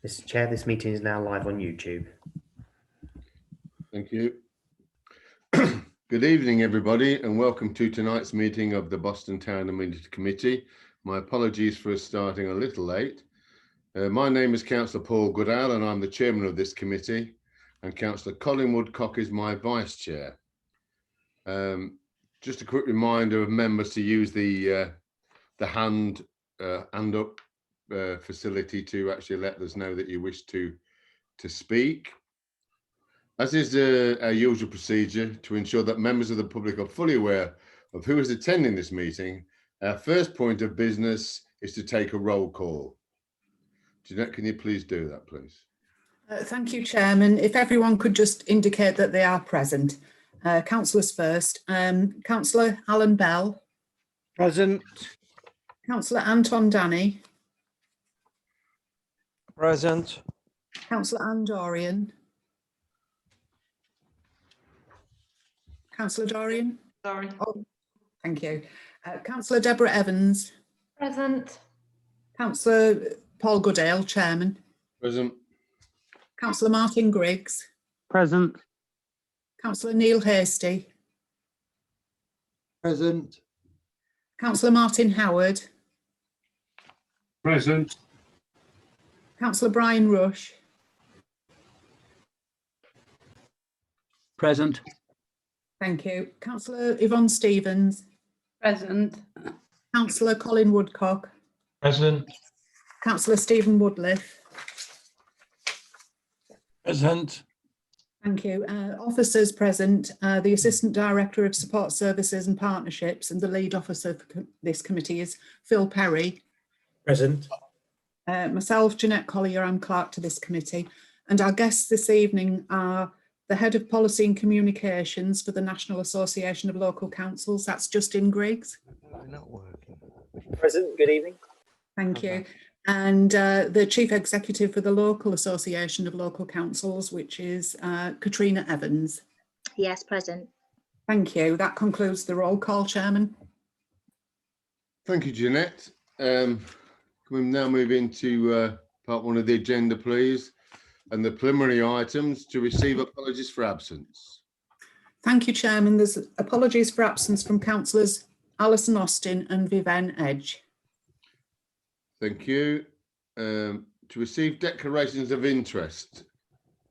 Mr. Chair, this meeting is now live on YouTube. Thank you. Good evening, everybody, and welcome to tonight's meeting of the Boston Town Amenity Committee. My apologies for starting a little late. My name is Councillor Paul Goodall, and I'm the chairman of this committee, and Councillor Colin Woodcock is my vice chair. Just a quick reminder of members to use the hand up facility to actually let us know that you wish to speak. As is our usual procedure, to ensure that members of the public are fully aware of who is attending this meeting, our first point of business is to take a roll call. Jeanette, can you please do that, please? Thank you, Chairman. If everyone could just indicate that they are present. Councillors first. Councillor Alan Bell. Present. Councillor Anton Danny. Present. Councillor Anne Dorian. Councillor Dorian? Sorry. Oh, thank you. Councillor Deborah Evans. Present. Councillor Paul Goodale, Chairman. Present. Councillor Martin Griggs. Present. Councillor Neil Hasty. Present. Councillor Martin Howard. Present. Councillor Brian Rush. Present. Thank you. Councillor Yvonne Stevens. Present. Councillor Colin Woodcock. Present. Councillor Stephen Woodliff. Present. Thank you. Officers present, the Assistant Director of Support Services and Partnerships and the lead officer for this committee is Phil Perry. Present. Myself, Jeanette Collier, I'm clerk to this committee, and our guests this evening are the Head of Policy and Communications for the National Association of Local Councils, that's Justin Griggs. Not working. Present, good evening. Thank you. And the Chief Executive for the Local Association of Local Councils, which is Katrina Evans. Yes, present. Thank you. That concludes the roll call, Chairman. Thank you, Jeanette. Can we now move into part one of the agenda, please? And the preliminary items to receive apologies for absence. Thank you, Chairman. There's apologies for absence from councillors Alison Austin and Vivienne Edge. Thank you. To receive declarations of interest.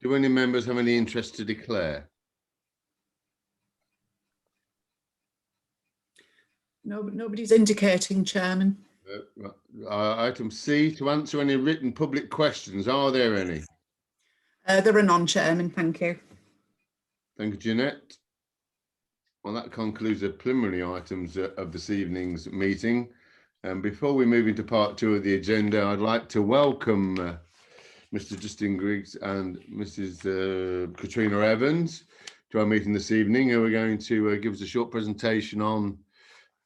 Do any members have any interest to declare? No, nobody's indicating, Chairman. Item C, to answer any written public questions. Are there any? There are none, Chairman. Thank you. Thank you, Jeanette. Well, that concludes the preliminary items of this evening's meeting. And before we move into part two of the agenda, I'd like to welcome Mr. Justin Griggs and Mrs. Katrina Evans to our meeting this evening, who are going to give us a short presentation on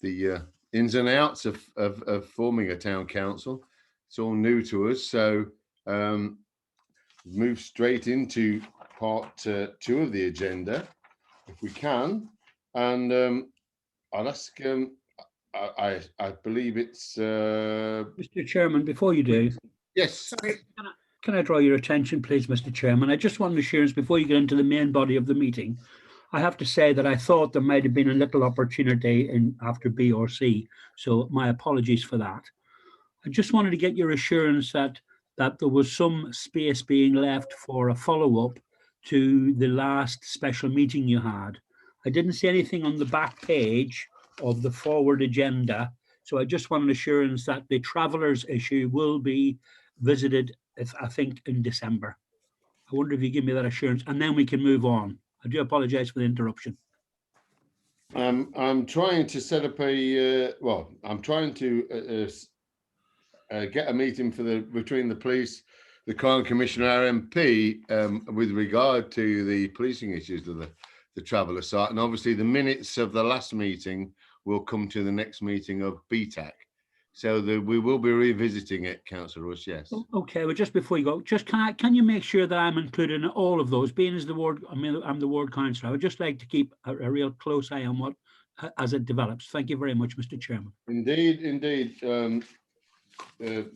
the ins and outs of forming a town council. It's all new to us, so move straight into part two of the agenda, if we can. And I'll ask, I believe it's... Mr. Chairman, before you do... Yes. Sorry. Can I draw your attention, please, Mr. Chairman? I just want an assurance before you get into the main body of the meeting. I have to say that I thought there might have been a little opportunity in after B or C, so my apologies for that. I just wanted to get your assurance that there was some space being left for a follow-up to the last special meeting you had. I didn't see anything on the back page of the forward agenda, so I just want an assurance that the travellers issue will be visited, I think, in December. I wonder if you give me that assurance, and then we can move on. I do apologise for the interruption. I'm trying to set up a, I'm trying to get a meeting for between the police, the Crime Commissioner, RMP, with regard to the policing issues of the traveller site, and obviously the minutes of the last meeting will come to the next meeting of BTAC. So we will be revisiting it, Councillor Rush. Yes. Okay. Well, just before you go, just can you make sure that I'm included in all of those? Being as the ward, I'm the ward councillor. I would just like to keep a real close eye on what as it develops. Thank you very much, Mr. Chairman. Indeed.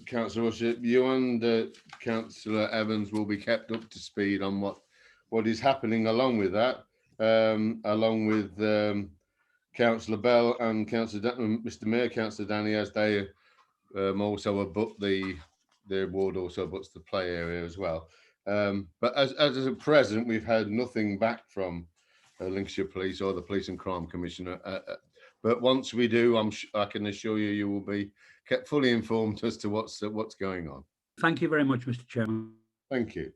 Councillor Rusher, you and Councillor Evans will be kept up to speed on what is happening along with that, along with Councillor Bell and Mr Mayor, Councillor Danny, as they also abut their ward also abuts the play area as well. But as at present, we've had nothing back from Lincolnshire Police or the Police and Crime Commissioner. But once we do, I can assure you, you will be kept fully informed as to what's going on. Thank you very much, Mr. Chairman. Thank you.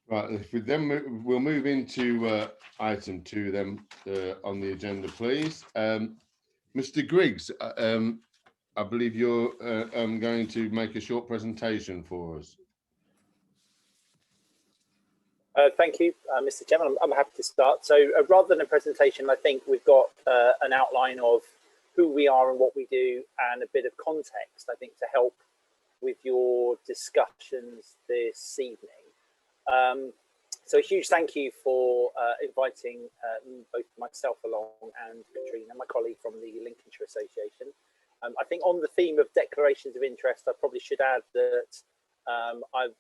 Right, if we then we'll move into item 2 then on the agenda, please. Mr. Griggs, I believe you're going to make a short presentation for us. Thank you, Mr. Chairman. I'm happy to start. So rather than a presentation, I think we've got an outline of who we are and what we do and a bit of context, I think, to help with your discussions this evening. So a huge thank you for inviting both myself along and Katrina, my colleague from the Lincolnshire Association. I think on the theme of declarations of interest, I probably should add that I've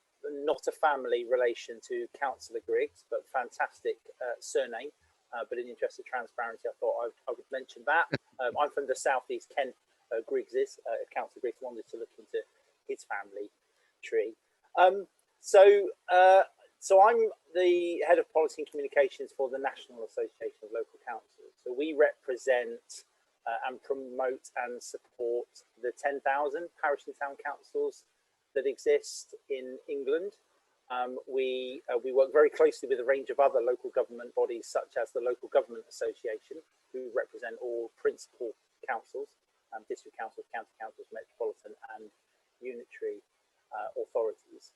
not a family relation to Councillor Griggs, but fantastic surname. But in the interest of transparency, I thought I would mention that. I'm from the southeast Kent, Griggs is. If Councillor Griggs wanted to look into his family tree. So I'm the head of policy and communications for the National Association of Local Councils. So we represent and promote and support the 10,000 parish and town councils that exist in England. We work very closely with a range of other local government bodies, such as the Local Government Association, who represent all principal councils, district councils, county councils, metropolitan and unitary authorities.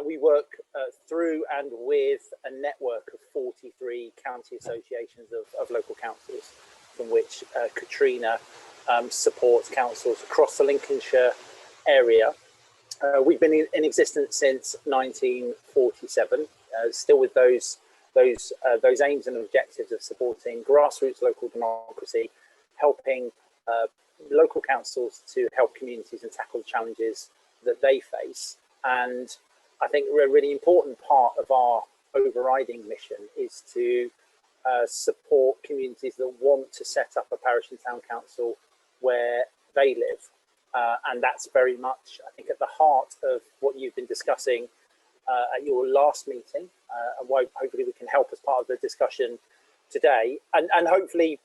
We work through and with a network of 43 county associations of local councils, from which Katrina supports councils across the Lincolnshire area. We've been in existence since 1947, still with those aims and objectives of supporting grassroots local democracy, helping local councils to help communities and tackle the challenges that they face. And I think a really important part of our overriding mission is to support communities that want to set up a parish and town council where they live. And that's very much, I think, at the heart of what you've been discussing at your last meeting, and why hopefully we can help as part of the discussion today. And hopefully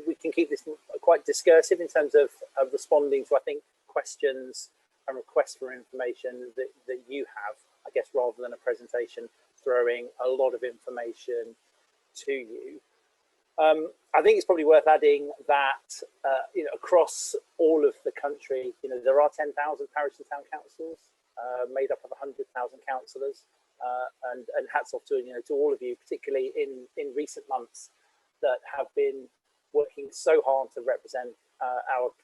we can keep this quite discursive in terms of responding to, I think, questions and requests for information that you have, I guess, rather than a presentation throwing a lot of information to you. I think it's probably worth adding that across all of the country, there are 10,000 parish and town councils made up of 100,000 councillors, and hats off to all of you, particularly in recent months, that have been working so hard to represent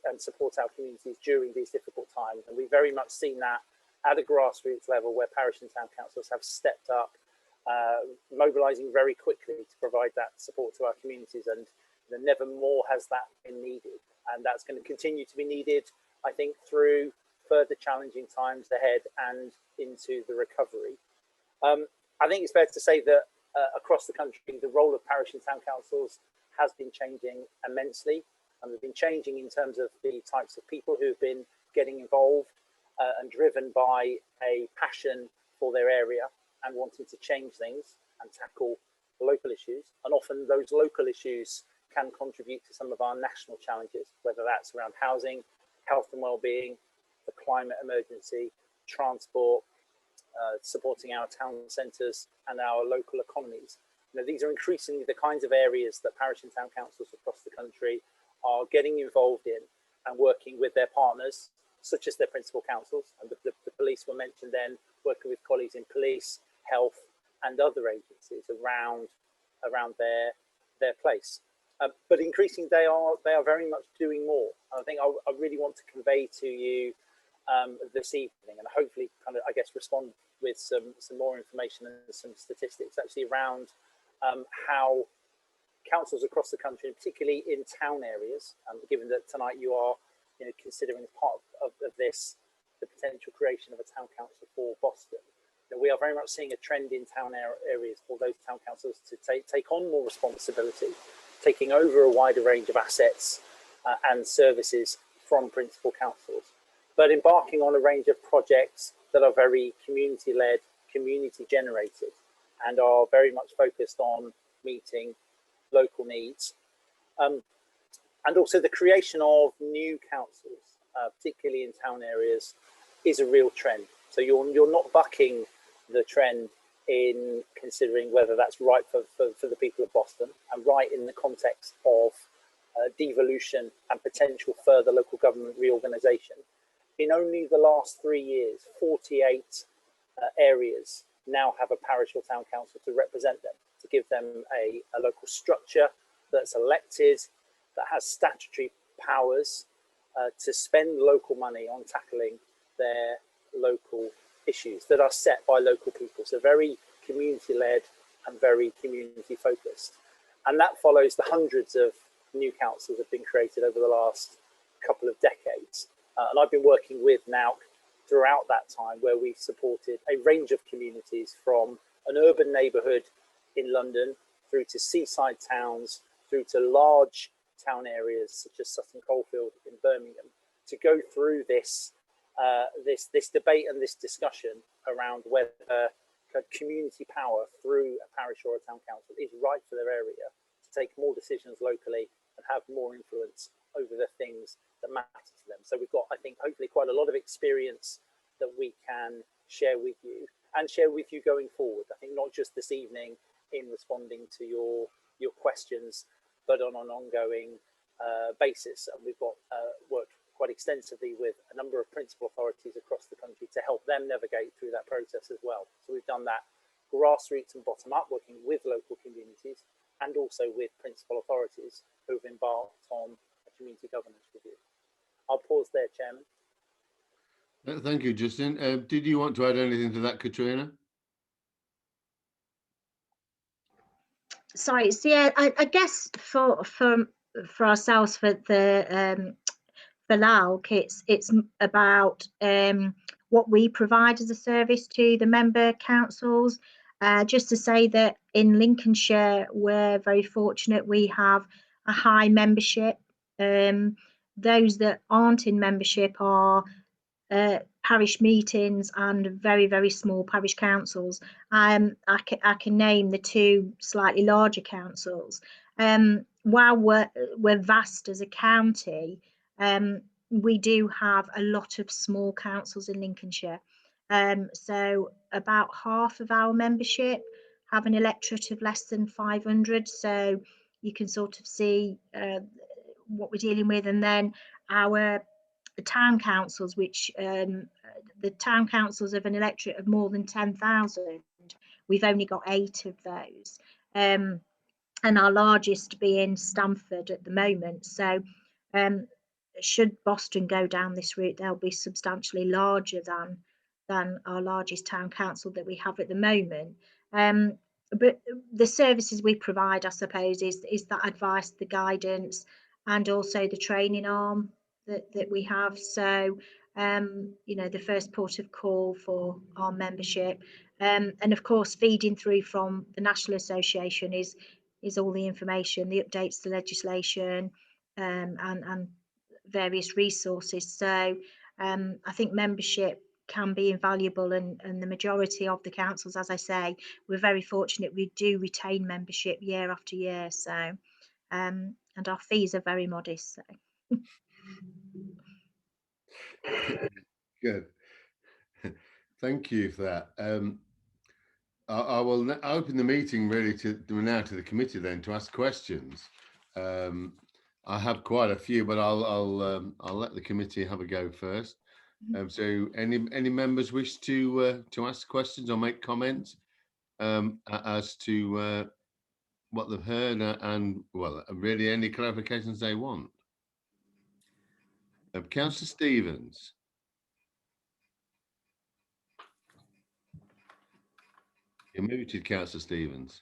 and support our communities during these difficult times. And we've very much seen that at a grassroots level, where parish and town councils have stepped up, mobilising very quickly to provide that support to our communities, and never more has that been needed, and that's going to continue to be needed, I think, through further challenging times ahead and into the recovery. I think it's fair to say that across the country, the role of parish and town councils has been changing immensely, and they've been changing in terms of the types of people who have been getting involved and driven by a passion for their area and wanting to change things and tackle local issues. And often those local issues can contribute to some of our national challenges, whether that's around housing, health and well-being, the climate emergency, transport, supporting our town centres and our local economies. These are increasingly the kinds of areas that parish and town councils across the country are getting involved in and working with their partners, such as their principal councils. And the police were mentioned then, working with colleagues in police, health and other agencies around their place. But increasingly they are very much doing more. And I think I really want to convey to you this evening, and hopefully kind of, I guess, respond with some more information and some statistics actually around how councils across the country, and particularly in town areas, given that tonight you are considering as part of this, the potential creation of a town council for Boston. We are very much seeing a trend in town areas for those town councils to take on more responsibility, taking over a wider range of assets and services from principal councils, but embarking on a range of projects that are very community-led, community-generated, and are very much focused on meeting local needs. And also the creation of new councils, particularly in town areas, is a real trend. So you're not bucking the trend in considering whether that's right for the people of Boston and right in the context of devolution and potential further local government reorganisation. In only the last 3 years, 48 areas now have a parish or town council to represent them, to give them a local structure that's elected, that has statutory powers to spend local money on tackling their local issues that are set by local people. So very community-led and very community-focused. And that follows the hundreds of new councils that have been created over the last couple of decades. And I've been working with NAUC throughout that time, where we've supported a range of communities from an urban neighbourhood in London through to seaside towns, through to large town areas such as Sutton Coldfield in Birmingham, to go through this this debate and this discussion around whether community power through a parish or a town council is right for their area to take more decisions locally and have more influence over the things that matter to them. So we've got, I think, hopefully quite a lot of experience that we can share with you and share with you going forward. I think not just this evening in responding to your questions, but on an ongoing basis. And we've got worked quite extensively with a number of principal authorities across the country to help them navigate through that process as well. So we've done that grassroots and bottom up, working with local communities and also with principal authorities who've embarked on a community governance review. I'll pause there, Chairman. Thank you, Justin. Did you want to add anything to that, Katrina? Sorry, so yeah, I guess for ourselves, for the for LAUC, it's about what we provide as a service to the member councils. Just to say that in Lincolnshire, we're very fortunate. We have a high membership. Those that aren't in membership are parish meetings and very, very small parish councils. I can name the two slightly larger councils. While we're vast as a county, we do have a lot of small councils in Lincolnshire. So about half of our membership have an electorate of less than 500. So you can sort of see what we're dealing with. And then our town councils, which the town councils have an electorate of more than 10,000. We've only got 8 of those. And our largest being Stamford at the moment. So should Boston go down this route, they'll be substantially larger than our largest town council that we have at the moment. But the services we provide, I suppose, is that advice, the guidance, and also the training arm that we have. So you know, the first port of call for our membership, and of course feeding through from the National Association is all the information, the updates to legislation, and various resources. So I think membership can be invaluable, and the majority of the councils, as I say, we're very fortunate. We do retain membership year after year. So and our fees are very modest. So. Good. Thank you for that. I will open the meeting really now to the committee then to ask questions. I have quite a few, but I'll let the committee have a go first. So any members wish to ask questions or make comments as to what they've heard and well, really any clarifications they want. Councillor Stevens. You're muted, Councillor Stevens.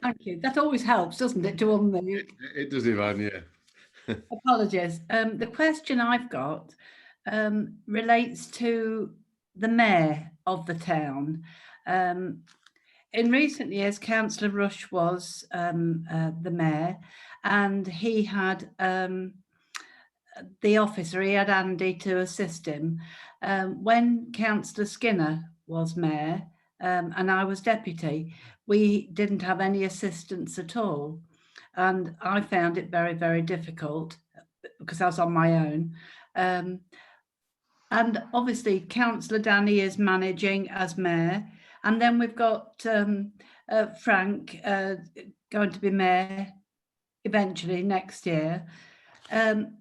Thank you. That always helps, doesn't it, to unmute? It does, Ivan, yeah. Apologies. The question I've got relates to the mayor of the town. In recent years, Councillor Rush was the mayor, and he had the officer, he had Andy to assist him. When Councillor Skinner was mayor and I was deputy, we didn't have any assistance at all. And I found it very, very difficult because I was on my own. And obviously, Councillor Danny is managing as mayor. And then we've got Frank going to be mayor eventually next year. Can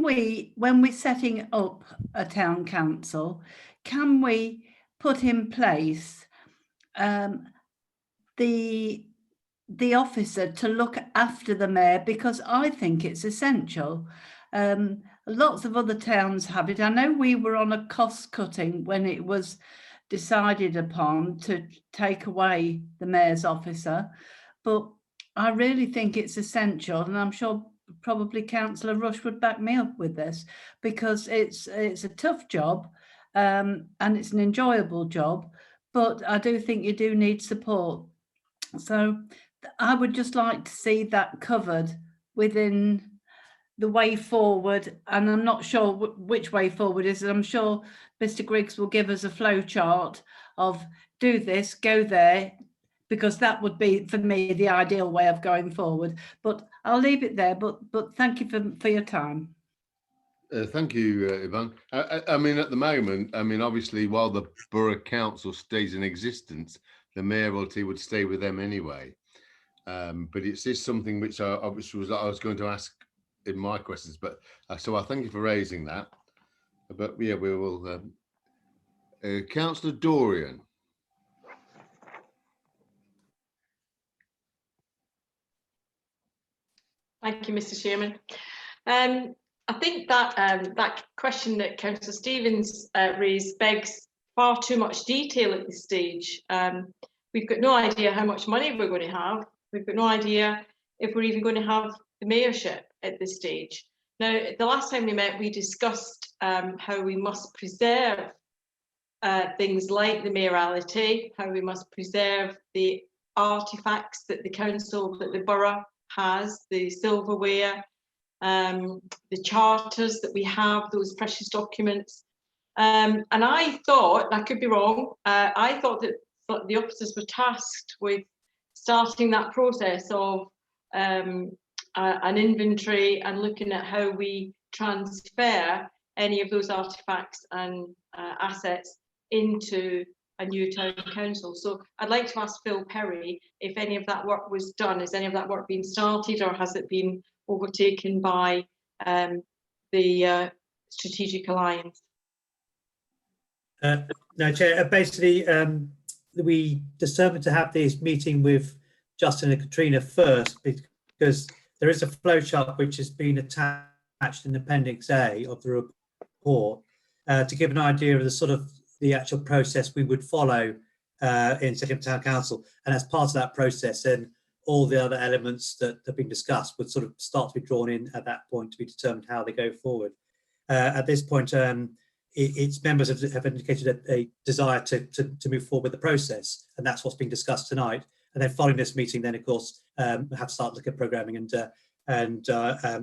we, when we're setting up a town council, can we put in place the officer to look after the mayor? Because I think it's essential. Lots of other towns have it. I know we were on a cost cutting when it was decided upon to take away the mayor's officer, but I really think it's essential, and I'm sure probably Councillor Rush would back me up with this, because it's a tough job and it's an enjoyable job, but I do think you do need support. So I would just like to see that covered within the way forward, and I'm not sure which way forward is. I'm sure Mr. Griggs will give us a flow chart of do this, go there, because that would be, for me, the ideal way of going forward. But I'll leave it there, but thank you for your time. Thank you, Ivan. I mean, at the moment, I mean, obviously, while the borough council stays in existence, the mayoralty would stay with them anyway. But it's just something which I was going to ask in my questions, but so I thank you for raising that. But yeah, we will. Councillor Dorian. Thank you, Mr. Chairman. I think that that question that Councillor Stevens raised begs far too much detail at this stage. We've got no idea how much money we're going to have. We've got no idea if we're even going to have the mayorship at this stage. Now, the last time we met, we discussed how we must preserve things like the mayoralty, how we must preserve the artefacts that the council, that the borough has, the silverware, the charters that we have, those precious documents. And I thought, I could be wrong, I thought that the officers were tasked with starting that process of an inventory and looking at how we transfer any of those artefacts and assets into a new town council. So I'd like to ask Phil Perry if any of that work was done. Has any of that work been started, or has it been overtaken by the Strategic Alliance? No, Chair, basically we determined to have this meeting with Justin and Katrina first, because there is a flowchart which has been attached in Appendix A of the report to give an idea of the sort of the actual process we would follow in setting up town council. And as part of that process, then all the other elements that have been discussed would sort of start to be drawn in at that point to be determined how they go forward. At this point, its members have indicated a desire to move forward with the process, and that's what's being discussed tonight. And then following this meeting, then of course have to start looking at programming and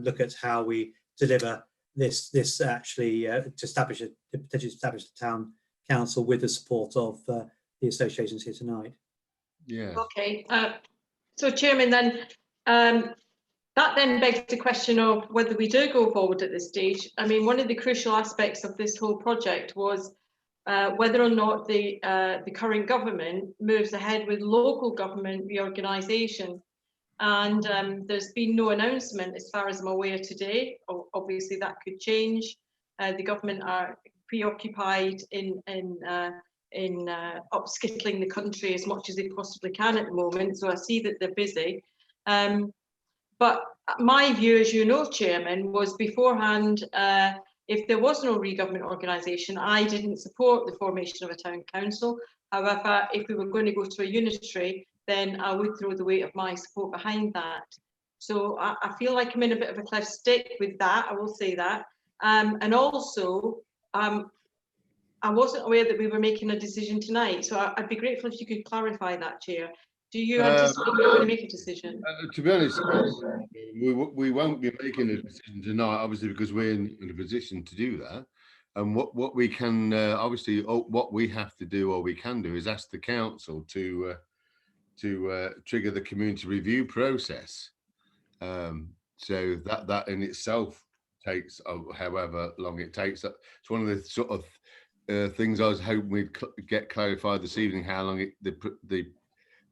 look at how we deliver this actually to potentially establish the town council with the support of the associations here tonight. Yeah. Okay. So, Chairman, then that then begs the question of whether we do go forward at this stage. I mean, one of the crucial aspects of this whole project was whether or not the current government moves ahead with local government reorganisation. And there's been no announcement as far as I'm aware today. Obviously, that could change. The government are preoccupied in upskittling the country as much as they possibly can at the moment. So I see that they're busy. But my view, as you know, Chairman, was beforehand, if there was no re-government organisation, I didn't support the formation of a town council. However, if we were going to go to a unitary, then I would throw the weight of my support behind that. So I feel like I'm in a bit of a cleft stick with that, I will say that. And also, I wasn't aware that we were making a decision tonight, so I'd be grateful if you could clarify that, Chair. Do you anticipate we're going to make a decision? To be honest, we won't be making a decision tonight, obviously, because we're in a position to do that. And what we can, obviously, what we have to do, or we can do, is ask the council to trigger the community review process. So that in itself takes however long it takes. It's one of the sort of things I was hoping we'd get clarified this evening, how long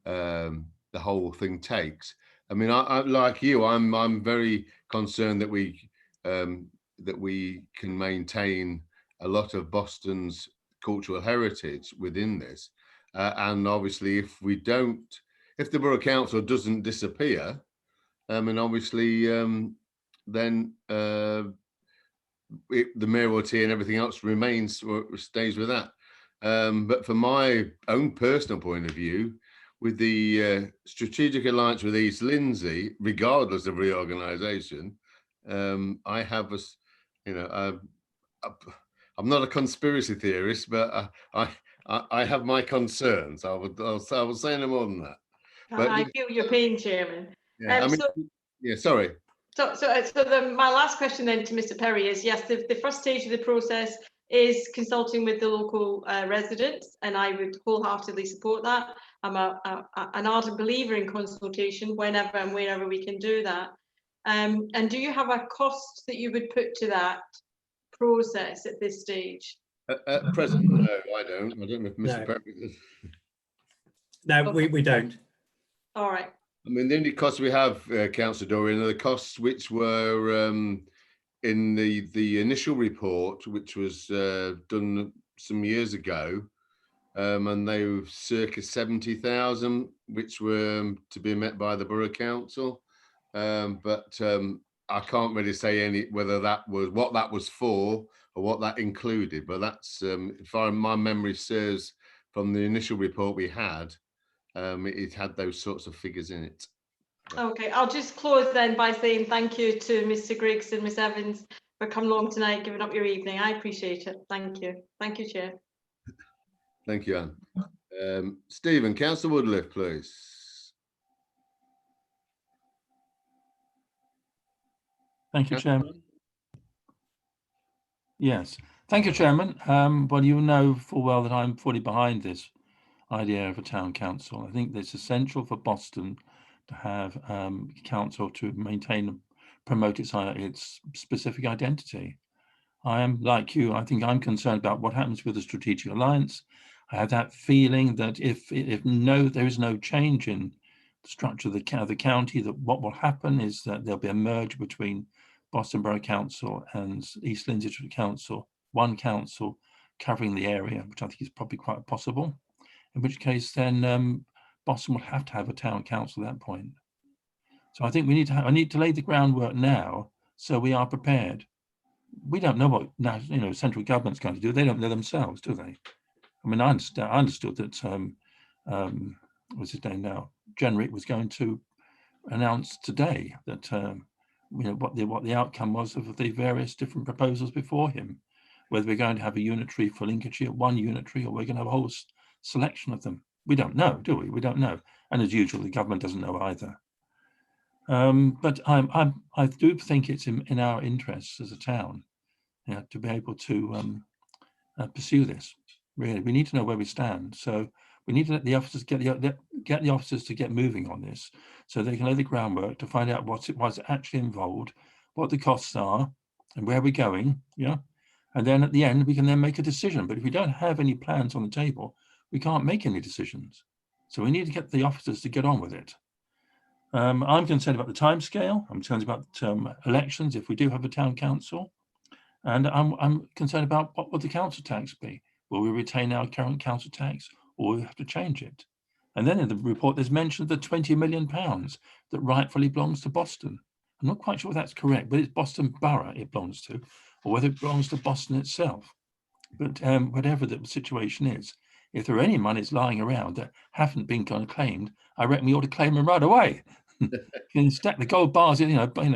the whole thing takes. I mean, I like you, I'm very concerned that we can maintain a lot of Boston's cultural heritage within this, and obviously if the Borough Council doesn't disappear, and obviously then the mayoralty and everything else remains or stays with that. But from my own personal point of view, with the strategic alliance with East Lindsey, regardless of reorganisation, I have I'm not a conspiracy theorist, but I have my concerns. I will say no more than that. But I feel your pain, Chairman. Yeah, sorry. So my last question then to Mr. Perry is, yes, the first stage of the process is consulting with the local residents, and I would wholeheartedly support that. I'm an ardent believer in consultation whenever and wherever we can do that. And do you have a cost that you would put to that process at this stage? At present, no, I don't. I don't know if Mr. Perry does. No, Okay. we don't. All right. I mean, the only costs we have, Councillor Dorian, are the costs which were in the initial report, which was done some years ago, and they were circa 70,000, which were to be met by the Borough Council. But I can't really say whether that was what that was for or what that included. But that's, if my memory serves from the initial report we had, it had those sorts of figures in it. Okay, I'll just close then by saying thank you to Mr. Griggs and Miss Evans for coming along tonight, giving up your evening. I appreciate it. Thank you. Thank you, Chair. Thank you, Anne. Stephen, Councillor Woodliff, please. Thank you, Chairman. Yes, thank you, Chairman. Well, you know full well that I'm fully behind this idea of a town council. I think it's essential for Boston to have council to maintain and promote its specific identity. I am like you. I think I'm concerned about what happens with the strategic alliance. I have that feeling that if there is no change in the structure of the county, that what will happen is that there'll be a merge between Boston Borough Council and East Lindsey District Council, one council covering the area, which I think is probably quite possible. In which case, then Boston will have to have a town council at that point. So I think I need to lay the groundwork now, so we are prepared. We don't know what central government's going to do. They don't know themselves, do they? I mean, I understood that what's his name now? Jenrick was going to announce today that what the outcome was of the various different proposals before him, whether we're going to have a unitary for Lincolnshire, one unitary, or we're going to have a whole selection of them. We don't know, do we? We don't know, and as usual, the government doesn't know either. But I do think it's in our interests as a town, to be able to pursue this. Really, we need to know where we stand. So we need to let the officers get the officers to get moving on this, so they can lay the groundwork to find out what's actually involved, what the costs are, and where we're going. Yeah, and then at the end we can then make a decision. But if we don't have any plans on the table, we can't make any decisions. So we need to get the officers to get on with it. I'm concerned about the timescale. I'm concerned about elections if we do have a town council, and I'm concerned about what will the council tax be. Will we retain our current council tax, or will we have to change it? And then in the report, there's mention of the £20 million that rightfully belongs to Boston. I'm not quite sure if that's correct, but it's Boston Borough it belongs to, or whether it belongs to Boston itself. But whatever the situation is, if there are any monies lying around that haven't been kind of claimed, I reckon we ought to claim them right away. You can stack the gold bars, behind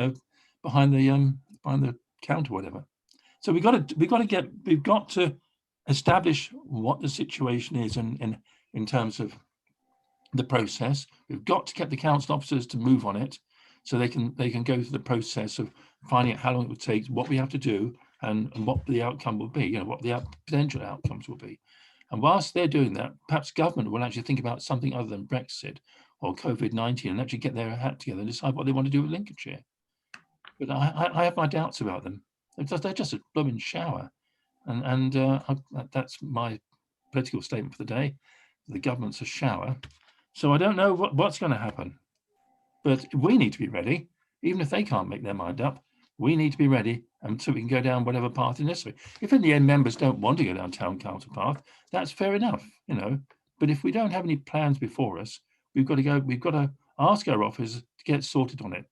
the counter, or whatever. So we've got to establish what the situation is in terms of the process. We've got to get the council officers to move on it, so they can go through the process of finding out how long it would take, what we have to do, and what the outcome will be. What the potential outcomes will be. And whilst they're doing that, perhaps government will actually think about something other than Brexit or COVID-19 and actually get their hat together and decide what they want to do with Lincolnshire. But I have my doubts about them. They're just a blooming shower. And that's my political statement for the day. The government's a shower. So I don't know what's going to happen. But we need to be ready. Even if they can't make their mind up, we need to be ready, and so we can go down whatever path is necessary. If in the end members don't want to go down town council path, that's fair enough, But if we don't have any plans before us, we've got to ask our officers to get sorted on it.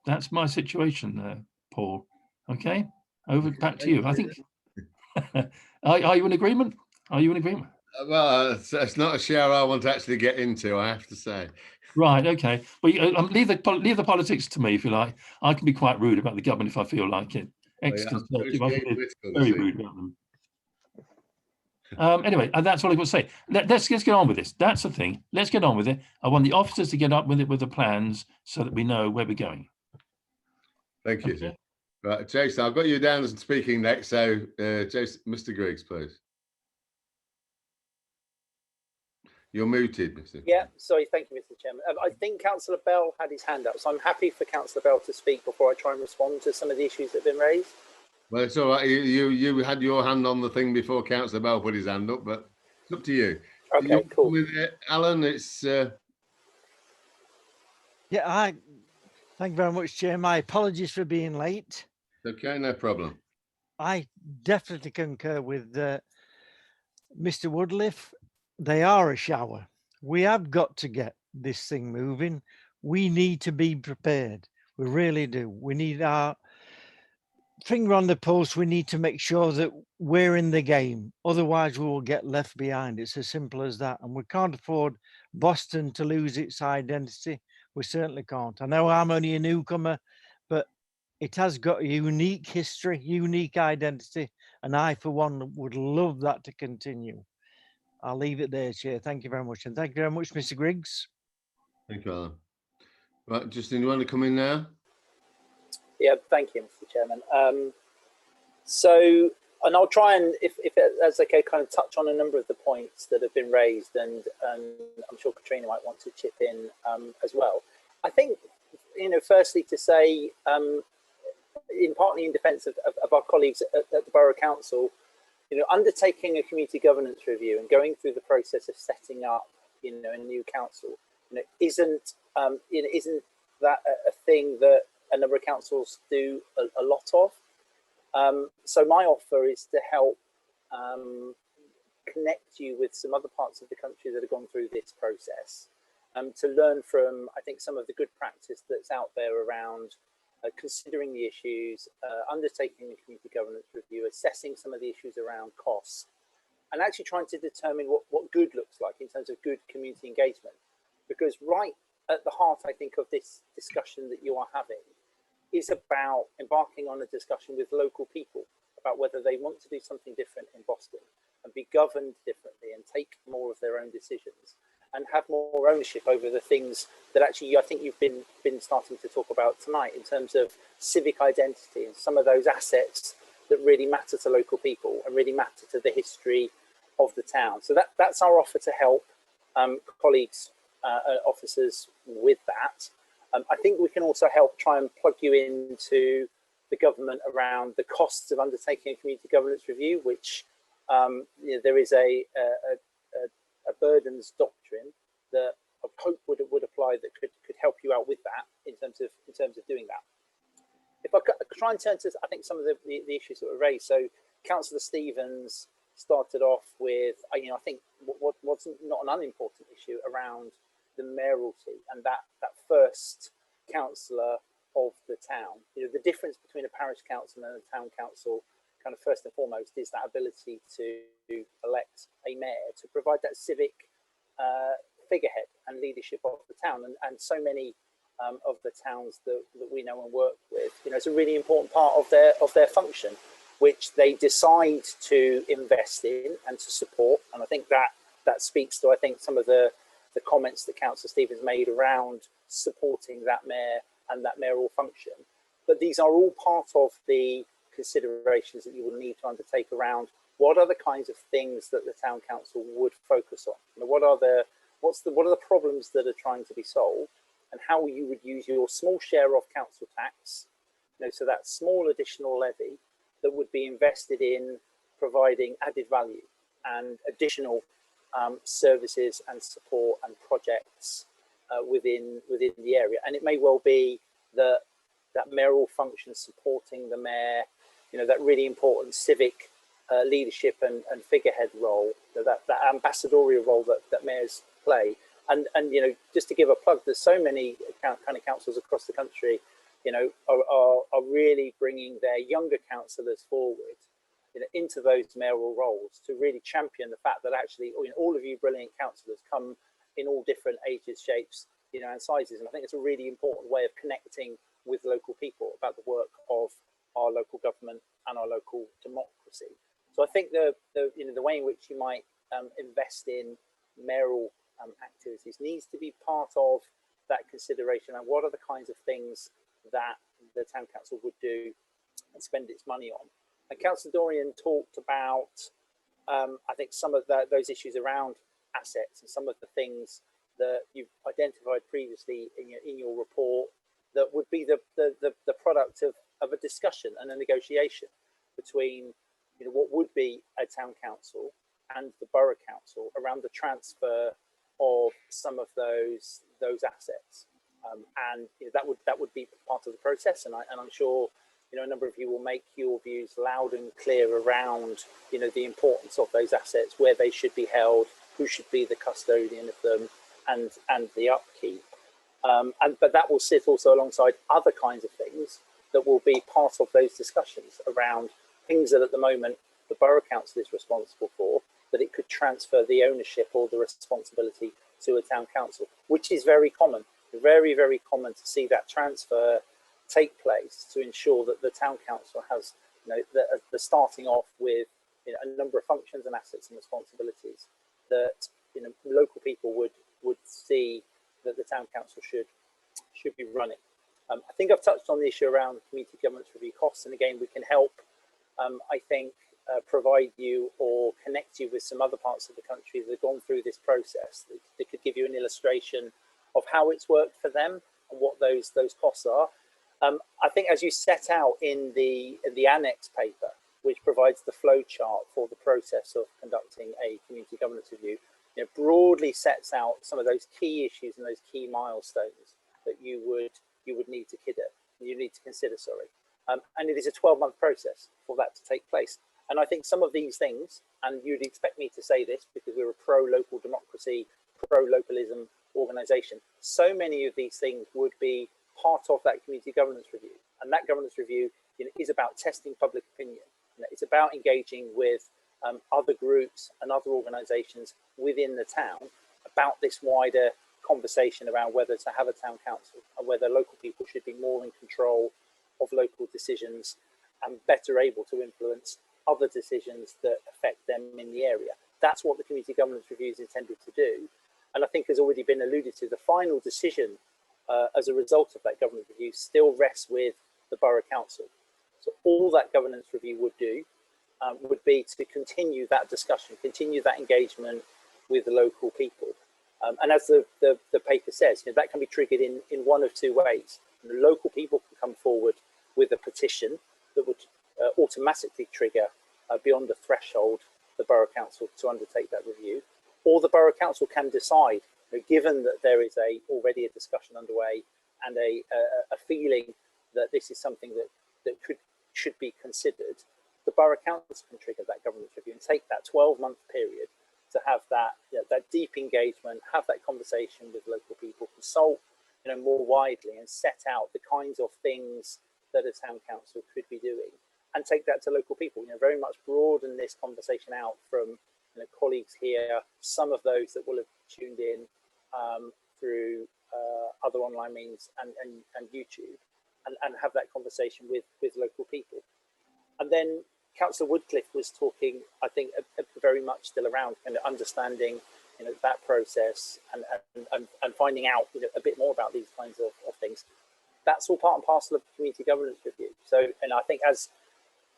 That's my situation, Paul. Okay, back to you. I think. Are you in agreement? Are you in agreement? Well, it's not a shower I want to actually get into, I have to say. Right. Okay. Well, leave the politics to me if you like. I can be quite rude about the government if I feel like it. Ex-Conservative, I can be very rude about them. Anyway, that's all I got to say. Let's get on with this. That's the thing. Let's get on with it. I want the officers to get up with it with the plans so that we know where we're going. Thank you. Okay. Right, Jason, I've got you down as speaking next. So, Jason, Mr. Griggs, please. You're muted, Mr. Yeah, sorry, thank you, Mr. Chairman. I think Councillor Bell had his hand up, so I'm happy for Councillor Bell to speak before I try and respond to some of the issues that have been raised. Well, it's all right. You had your hand on the thing before Councillor Bell put his hand up, but it's up to you. Okay, cool. With it, Alan, it's... Yeah, thank you very much, Chair. My apologies for being late. Okay, no problem. I definitely concur with Mr. Woodliff. They are a shower. We have got to get this thing moving. We need to be prepared. We really do. We need our finger on the pulse. We need to make sure that we're in the game. Otherwise, we will get left behind. It's as simple as that. And we can't afford Boston to lose its identity. We certainly can't. I know I'm only a newcomer, but it has got a unique history, unique identity. And I, for one, would love that to continue. I'll leave it there, Chair. Thank you very much. And thank you very much, Mr. Griggs. Thank you, Alan. Right, Justin, you want to come in now? Yeah, thank you, Mr. Chairman. And I'll try and, if that's okay, kind of touch on a number of the points that have been raised, and I'm sure Katrina might want to chip in as well. I think, firstly to say, partly in defence of our colleagues at the Borough Council, undertaking a community governance review and going through the process of setting up, a new council, isn't that a thing that a number of councils do a lot of. So my offer is to help connect you with some other parts of the country that have gone through this process, to learn from, I think, some of the good practice that's out there around considering the issues, undertaking a community governance review, assessing some of the issues around costs, and actually trying to determine what good looks like in terms of good community engagement. Because right at the heart, I think, of this discussion that you are having is about embarking on a discussion with local people about whether they want to do something different in Boston and be governed differently and take more of their own decisions and have more ownership over the things that actually I think you've been starting to talk about tonight in terms of civic identity and some of those assets that really matter to local people and really matter to the history of the town. So that's our offer to help colleagues, officers with that. I think we can also help try and plug you into the government around the costs of undertaking a community governance review, which there is a burdens doctrine that I hope would apply that could help you out with that in terms of doing that. If I try and turn to, I think, some of the issues that were raised. So Councillor Stevens started off with, I think what's not an unimportant issue around the mayoralty and that first councillor of the town. The difference between a parish council and a town council kind of first and foremost is that ability to elect a mayor to provide that civic figurehead and leadership of the town, and so many of the towns that we know and work with, you know, it's a really important part of their function, which they decide to invest in and to support. And I think that speaks to, I think, some of the comments that Councillor Stevens made around supporting that mayor and that mayoral function. But these are all part of the considerations that you will need to undertake around what are the kinds of things that the town council would focus on. You know, what are the problems that are trying to be solved, and how you would use your small share of council tax, you know, so that small additional levy that would be invested in providing added value and additional services and support and projects within the area. And it may well be that mayoral function supporting the mayor, you know, that really important civic leadership and figurehead role, you know, that ambassadorial role that mayors play. And you know, just to give a plug, there's so many kind of councils across the country, you know, are really bringing their younger councillors forward, you know, into those mayoral roles to really champion the fact that actually, you know, all of you brilliant councillors come in all different ages, shapes, you know, and sizes. And I think it's a really important way of connecting with local people about the work of our local government and our local democracy. So I think the way in which you might invest in mayoral activities needs to be part of that consideration, and what are the kinds of things that the town council would do and spend its money on. And Councillor Dorian talked about I think some of those issues around assets and some of the things that you've identified previously in your report that would be the product of a discussion and a negotiation between, you know, what would be a town council and the borough council around the transfer of some of those assets, and you know, that would be part of the process. And I'm sure, you know, a number of you will make your views loud and clear around, you know, the importance of those assets, where they should be held, who should be the custodian of them, and the upkeep. But that will sit also alongside other kinds of things that will be part of those discussions around things that at the moment the borough council is responsible for, that it could transfer the ownership or the responsibility to a town council, which is very common, very, very common to see that transfer take place, to ensure that the town council has, you know, the starting off with, you know, a number of functions and assets and responsibilities that, you know, local people would see that the town council should be running. I think I've touched on the issue around community governance review costs, and again, we can help, I think, provide you or connect you with some other parts of the country that have gone through this process that could give you an illustration of how it's worked for them and what those costs are. I think, as you set out in the annex paper, which provides the flow chart for the process of conducting a community governance review, you know, broadly sets out some of those key issues and those key milestones that you would need to consider. And it is a 12-month process for that to take place. And I think some of these things, and you'd expect me to say this because we're a pro-local democracy, pro-localism organisation, so many of these things would be part of that community governance review. And that governance review, you know, is about testing public opinion. You know, it's about engaging with other groups and other organisations within the town about this wider conversation around whether to have a town council and whether local people should be more in control of local decisions and better able to influence other decisions that affect them in the area. That's what the community governance review is intended to do. And I think, has already been alluded to, the final decision as a result of that governance review still rests with the borough council. So all that governance review would do would be to continue that discussion, continue that engagement with the local people. And as the paper says, you know, that can be triggered in one of two ways. The local people can come forward with a petition that would automatically trigger beyond the threshold the borough council to undertake that review, or the borough council can decide, you know, given that there is already a discussion underway and a feeling that this is something that should be considered, the borough council can trigger that governance review and take that 12-month period to have that, you know, that deep engagement, have that conversation with local people, consult, you know, more widely, and set out the kinds of things that a town council could be doing and take that to local people. Very much broaden this conversation out from colleagues here, some of those that will have tuned in through other online means and YouTube, and have that conversation with local people. And then Councillor Woodcliffe was talking, I think, very much still around kind of understanding that process and finding out a bit more about these kinds of things. That's all part and parcel of the community governance review. So, and I think, as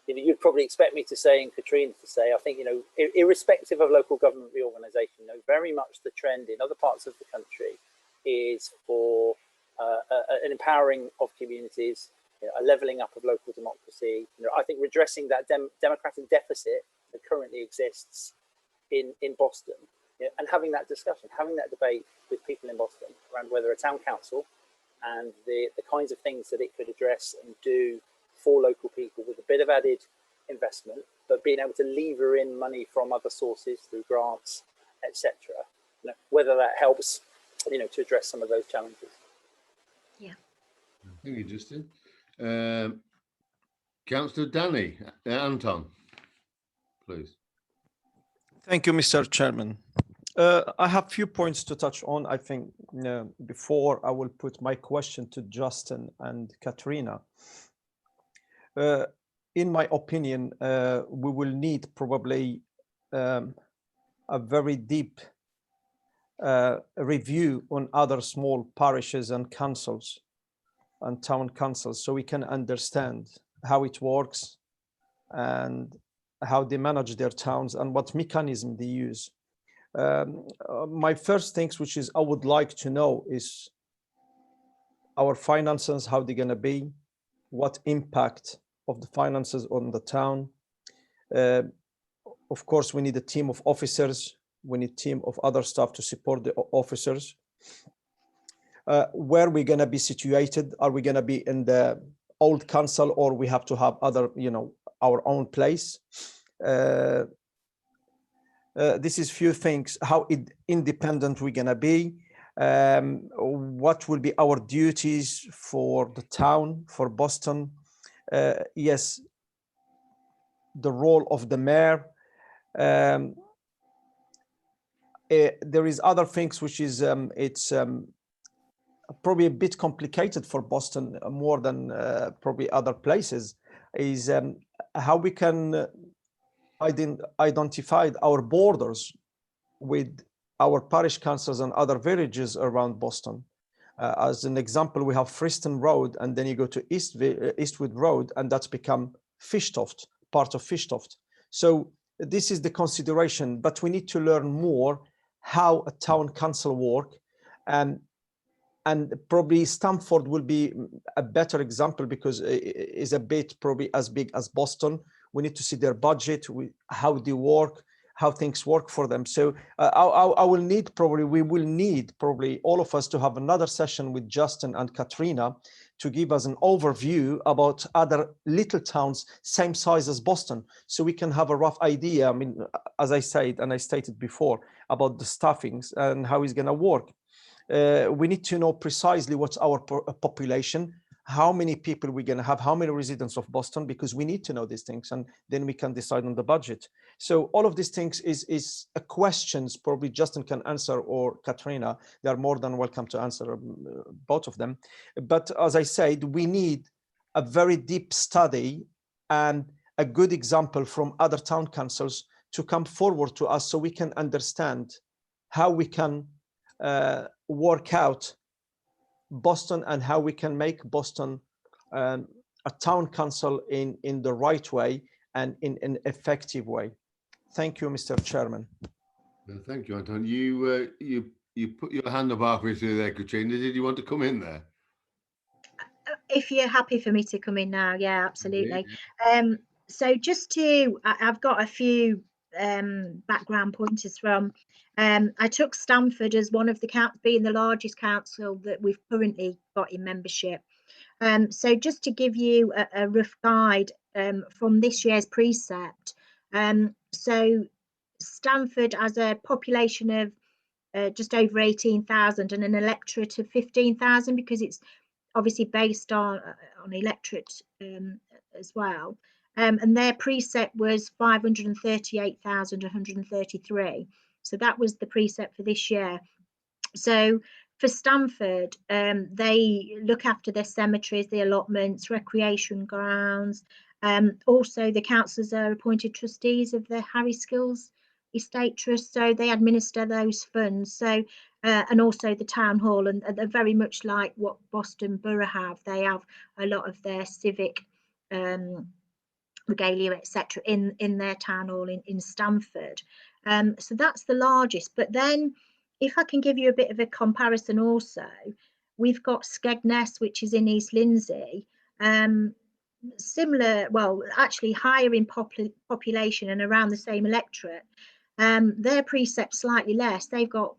you'd probably expect me to say, and Katrina to say, I think irrespective of local government reorganisation, very much the trend in other parts of the country is for an empowering of communities, a levelling up of local democracy. I think redressing that democratic deficit that currently exists in Boston, and having that discussion, having that debate with people in Boston around whether a town council and the kinds of things that it could address and do for local people with a bit of added investment, but being able to lever in money from other sources through grants, etc. Whether that helps, to address some of those challenges. Yeah. Thank you, Justin. Councillor Danny, Anton, please. Thank you, Mr. Chairman. I have a few points to touch on. I think before I will put my question to Justin and Katrina. In my opinion, we will need probably a very deep review on other small parishes and councils and town councils, so we can understand how it works and how they manage their towns and what mechanism they use. My first things, which is I would like to know, is our finances, how they're going to be, what impact of the finances on the town. Of course, we need a team of officers. We need a team of other staff to support the officers. Where we're going to be situated? Are we going to be in the old council, or we have to have other, our own place? This is few things. How independent we're going to be? What will be our duties for the town, for Boston? Yes, the role of the mayor. There is other things which is it's probably a bit complicated for Boston more than probably other places, is how we can identify our borders with our parish councils and other villages around Boston. As an example, we have Friston Road, and then you go to Eastwood Road, and that's become Fishtoft, part of Fishtoft. So this is the consideration, but we need to learn more how a town council work, and probably Stamford will be a better example because it is a bit probably as big as Boston. We need to see their budget, how they work, how things work for them. So we will need probably all of us to have another session with Justin and Katrina to give us an overview about other little towns, same size as Boston, so we can have a rough idea. I mean, as I said, and I stated before, about the staffings and how it's going to work. We need to know precisely what's our population, how many people we're going to have, how many residents of Boston, because we need to know these things, and then we can decide on the budget. So all of these things is questions probably Justin can answer, or Katrina. They are more than welcome to answer, both of them. But as I said, we need a very deep study and a good example from other town councils to come forward to us so we can understand how we can work out Boston and how we can make Boston a town council in the right way and in an effective way. Thank you, Mr. Chairman. Thank you, Anton. You put your hand up halfway through there, Katrina. Did you want to come in there? If you're happy for me to come in now, yeah, absolutely. Yeah. So just to, I've got a few background pointers from. I took Stamford as one of the being the largest council that we've currently got in membership. So just to give you a rough guide from this year's precept. So Stamford has a population of just over 18,000 and an electorate of 15,000, because it's obviously based on electorate as well. and their precept was 538,133. So that was the precept for this year. So for Stamford, they look after their cemeteries, the allotments, recreation grounds. Also, the councillors are appointed trustees of the Harry Skills Estate Trust, so they administer those funds. So, and also the town hall, and they're very much like what Boston Borough have. They have a lot of their civic regalia, etc., in their town hall in Stamford. So that's the largest. But then, if I can give you a bit of a comparison also, we've got Skegness, which is in East Lindsey, similar, well, actually higher in population and around the same electorate. Their precept slightly less. They've got,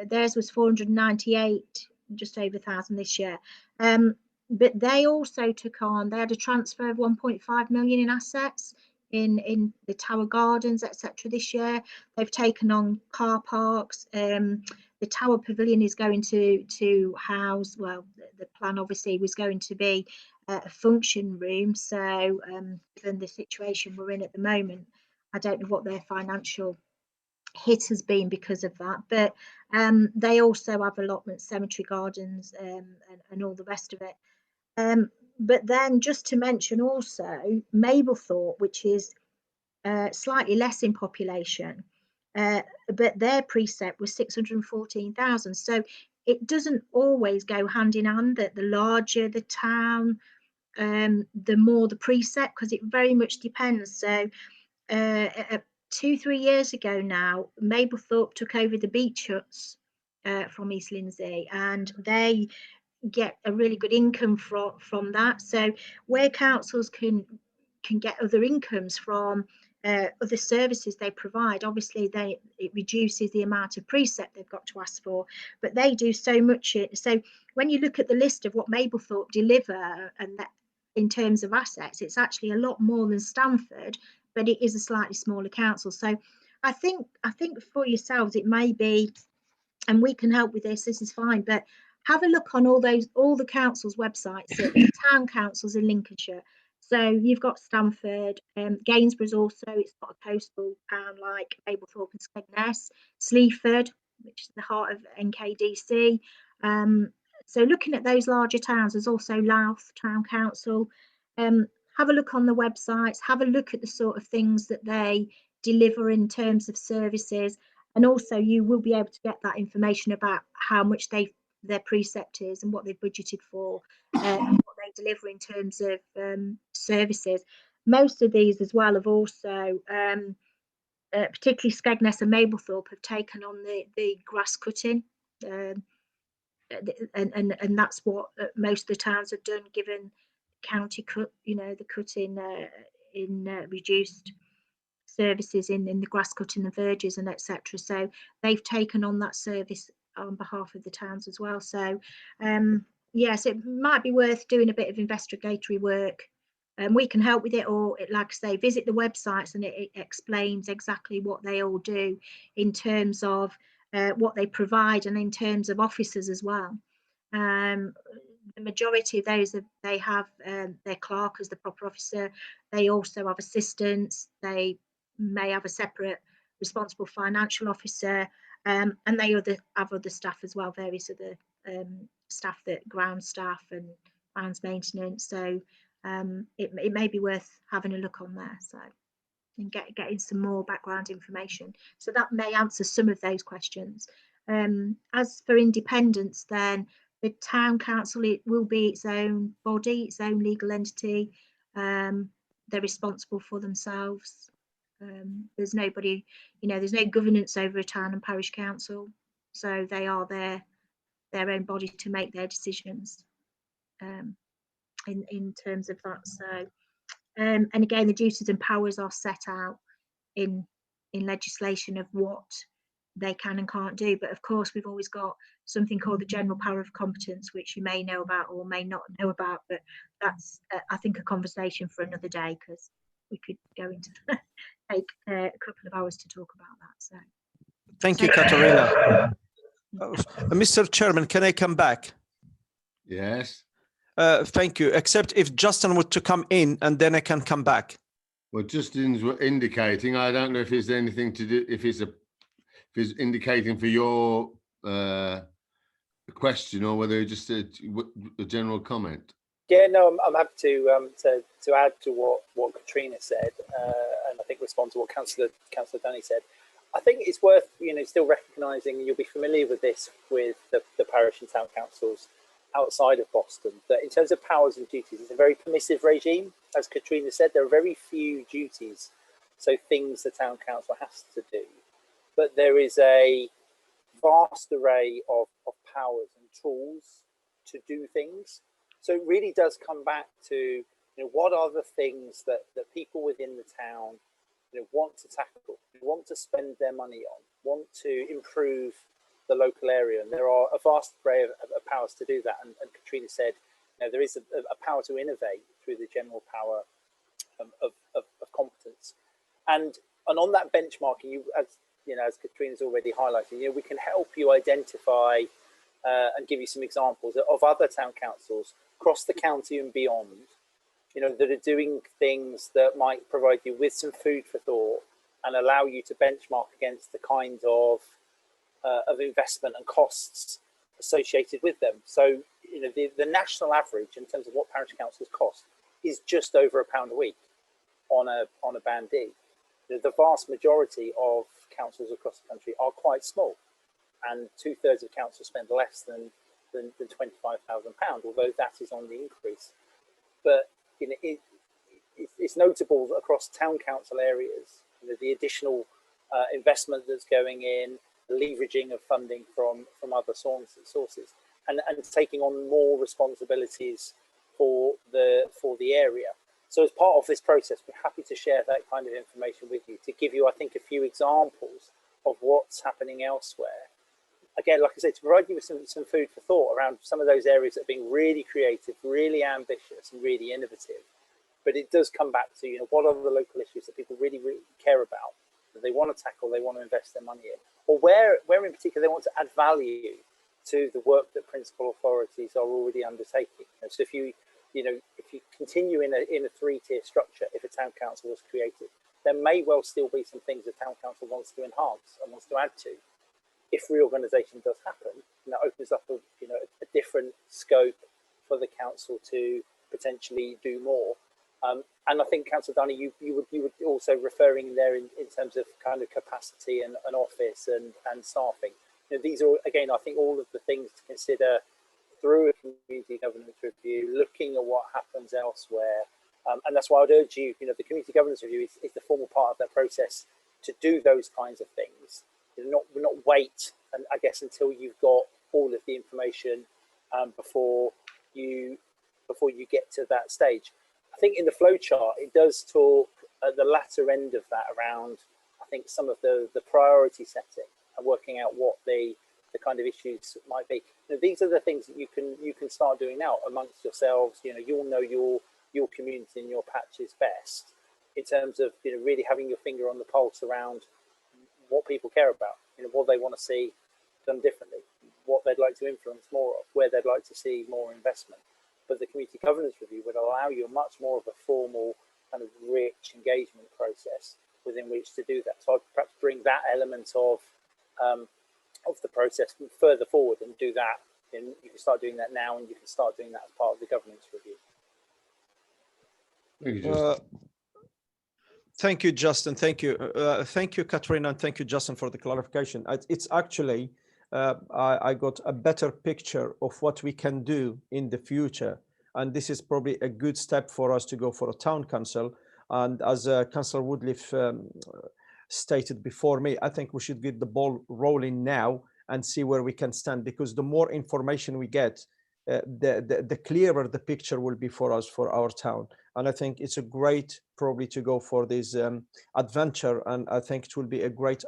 theirs was 498, just over 1,000 this year. But they also took on, they had a transfer of 1.5 million in assets in the Tower Gardens, etc. this year. They've taken on car parks. The Tower Pavilion is going to house, well, the plan obviously was going to be a function room. So given the situation we're in at the moment, I don't know what their financial hit has been because of that, but they also have allotments, cemetery gardens, and all the rest of it. But then just to mention also Mablethorpe, which is slightly less in population, but their precept was 614,000. So it doesn't always go hand in hand, that the larger the town, the more the precept, because it very much depends. So 2-3 years ago now, Mablethorpe took over the beach huts from East Lindsey, and they get a really good income from that. So where councils can get other incomes from other services they provide, obviously it reduces the amount of precept they've got to ask for, but they do so much. So when you look at the list of what Mablethorpe deliver, and that in terms of assets, it's actually a lot more than Stamford, but it is a slightly smaller council. So I think for yourselves it may be, and we can help with this is fine, but have a look on all the councils' websites, the town councils in Lincolnshire. So you've got Stamford, Gainsborough's also, it's not a coastal town like Mablethorpe and Skegness, Sleaford, which is the heart of NKDC. So looking at those larger towns, there's also Louth Town Council. Have a look on the websites, have a look at the sort of things that they deliver in terms of services, and also you will be able to get that information about how much their precept is and what they've budgeted for, and what they deliver in terms of services. Most of these as well have also, particularly Skegness and Mablethorpe, have taken on the grass cutting, and that's what most of the towns have done, given county cut, the cutting in reduced services in the grass cutting, the verges and etc. So they've taken on that service on behalf of the towns as well. So yes, it might be worth doing a bit of investigatory work, and we can help with it, or like I say, visit the websites and it explains exactly what they all do in terms of what they provide, and in terms of officers as well. The majority of those, they have their clerk as the proper officer. They also have assistants. They may have a separate responsible financial officer, and they have other staff as well, various other staff, that ground staff and grounds maintenance. So it may be worth having a look on there, so, and getting some more background information. So that may answer some of those questions. As for independence, then the town council, it will be its own body, its own legal entity. They're responsible for themselves. There's nobody, there's no governance over a town and parish council, so they are their own body to make their decisions in terms of that. So and again, the duties and powers are set out in legislation of what they can and can't do. But of course, we've always got something called the general power of competence, which you may know about or may not know about, but that's I think a conversation for another day, because we could go into take a couple of hours to talk about that. So thank you, Katarina. Mr. Chairman, can I come back? Yes. Thank you, except if Justin were to come in and then I can come back. Well, Justin's indicating, I don't know if it's anything to do, if it's indicating for your question or whether it's just a general comment. Yeah, no, I'm happy to add to what Katrina said, and I think respond to what Councillor Dunny said. I think it's worth still recognising, and you'll be familiar with this with the parish and town councils outside of Boston, that in terms of powers and duties, it's a very permissive regime. As Katrina said, there are very few duties, so things the town council has to do, but there is a vast array of powers and tools to do things. So it really does come back to what are the things that people within the town want to tackle, want to spend their money on, want to improve the local area, and there are a vast array of powers to do that. And Katrina said, there is a power to innovate through the general power of competence, and on that benchmarking, as Katrina's already highlighted, we can help you identify and give you some examples of other town councils across the county and beyond, that are doing things that might provide you with some food for thought and allow you to benchmark against the kind of investment and costs associated with them. So, the national average in terms of what parish councils cost is just over £1 a week on a Band D. The vast majority of councils across the country are quite small, and 2/3 of councils spend less than £25,000, although that is on the increase. But it's notable that across town council areas, the additional investment that's going in, the leveraging of funding from other sources, and taking on more responsibilities for the area. So as part of this process, we're happy to share that kind of information with you to give you, I think, a few examples of what's happening elsewhere. Again, like I said, to provide you with some food for thought around some of those areas that are being really creative, really ambitious, and really innovative. But it does come back to, what are the local issues that people really, really care about, that they want to tackle, they want to invest their money in, or where in particular they want to add value to the work that principal authorities are already undertaking. And so if you continue in a three-tier structure, if a town council was created, there may well still be some things the town council wants to enhance and wants to add to. If reorganisation does happen, that opens up a different scope for the council to potentially do more. And I think, Councillor Dunny, you would also referring there in terms of kind of capacity and office and staffing. These are, again, I think all of the things to consider through a community governance review, looking at what happens elsewhere. And that's why I'd urge you, the community governance review is the formal part of that process to do those kinds of things. Not wait, and I guess until you've got all of the information before you get to that stage. I think in the flowchart it does talk at the latter end of that around, I think, some of the priority setting and working out what the kind of issues might be. These are the things that you can start doing now amongst yourselves. You'll know your community and your patches best in terms of really having your finger on the pulse around what people care about, what they want to see done differently, what they'd like to influence more of, where they'd like to see more investment. But the community governance review would allow you much more of a formal kind of rich engagement process within which to do that. So I'd perhaps bring that element of the process further forward and do that. And you can start doing that now, and you can start doing that as part of the governance review. Thank you, Justin. Thank you, Justin. Thank you, Katrina, and thank you, Justin, for the clarification. It's actually, I got a better picture of what we can do in the future. And this is probably a good step for us to go for a town council. And as Councillor Woodliff stated before me, I think we should get the ball rolling now and see where we can stand, because the more information we get, the clearer the picture will be for us, for our town. And I think it's a great probably to go for this adventure, and I think it will be a great,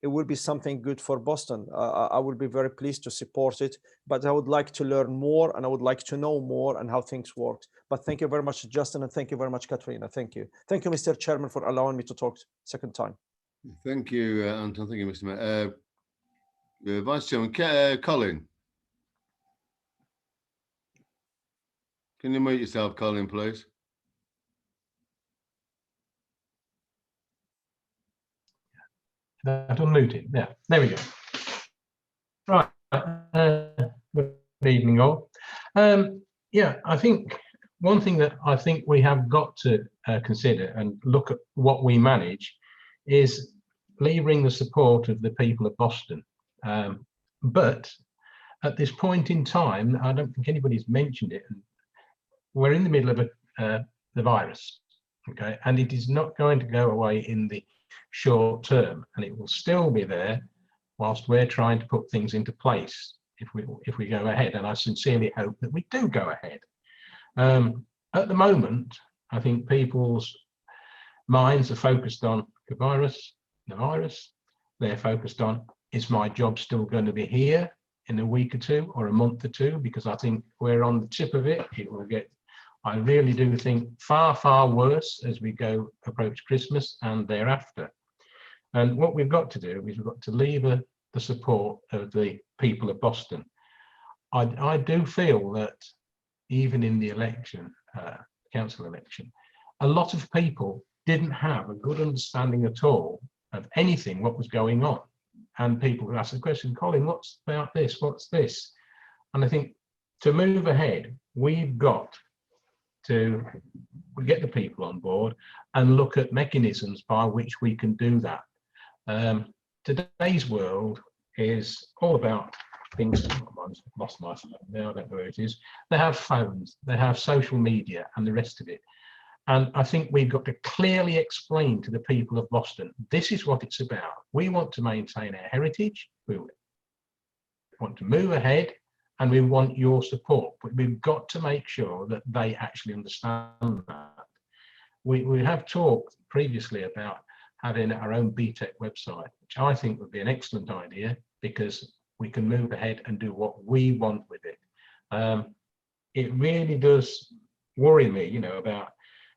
it will be something good for Boston. I will be very pleased to support it, but I would like to learn more, and I would like to know more and how things work. But thank you very much, Justin, and thank you very much, Katrina. Thank you. Thank you, Mr. Chairman, for allowing me to talk second time. Thank you, Anton. Thank you, Mr. Mayor. Vice Chairman, Colin. Can you mute yourself, Colin, please? that unmuted? Yeah, there we go. Right. Good evening, all. Yeah, I think one thing that I think we have got to consider and look at what we manage is levering the support of the people of Boston. But at this point in time, I don't think anybody's mentioned it. We're in the middle of the virus, okay, and it is not going to go away in the short term, and it will still be there whilst we're trying to put things into place if we go ahead. And I sincerely hope that we do go ahead. At the moment, I think people's minds are focused on the virus. They're focused on, is my job still going to be here in a week or two or a month or two? Because I think we're on the tip of it. It will get, I really do think, far, far worse as we go approach Christmas and thereafter. And what we've got to do is we've got to lever the support of the people of Boston. I do feel that even in the election, council election, a lot of people didn't have a good understanding at all of anything, what was going on. And people would ask the question, Colin, what's about this? What's this? And I think to move ahead, we've got to get the people on board and look at mechanisms by which we can do that. Today's world is all about things. I've lost my phone now, I don't know where it is. They have phones, they have social media and the rest of it. And I think we've got to clearly explain to the people of Boston, this is what it's about. We want to maintain our heritage, we want to move ahead, and we want your support. But we've got to make sure that they actually understand that. We have talked previously about having our own BTEC website, which I think would be an excellent idea because we can move ahead and do what we want with it. It really does worry me, you know, about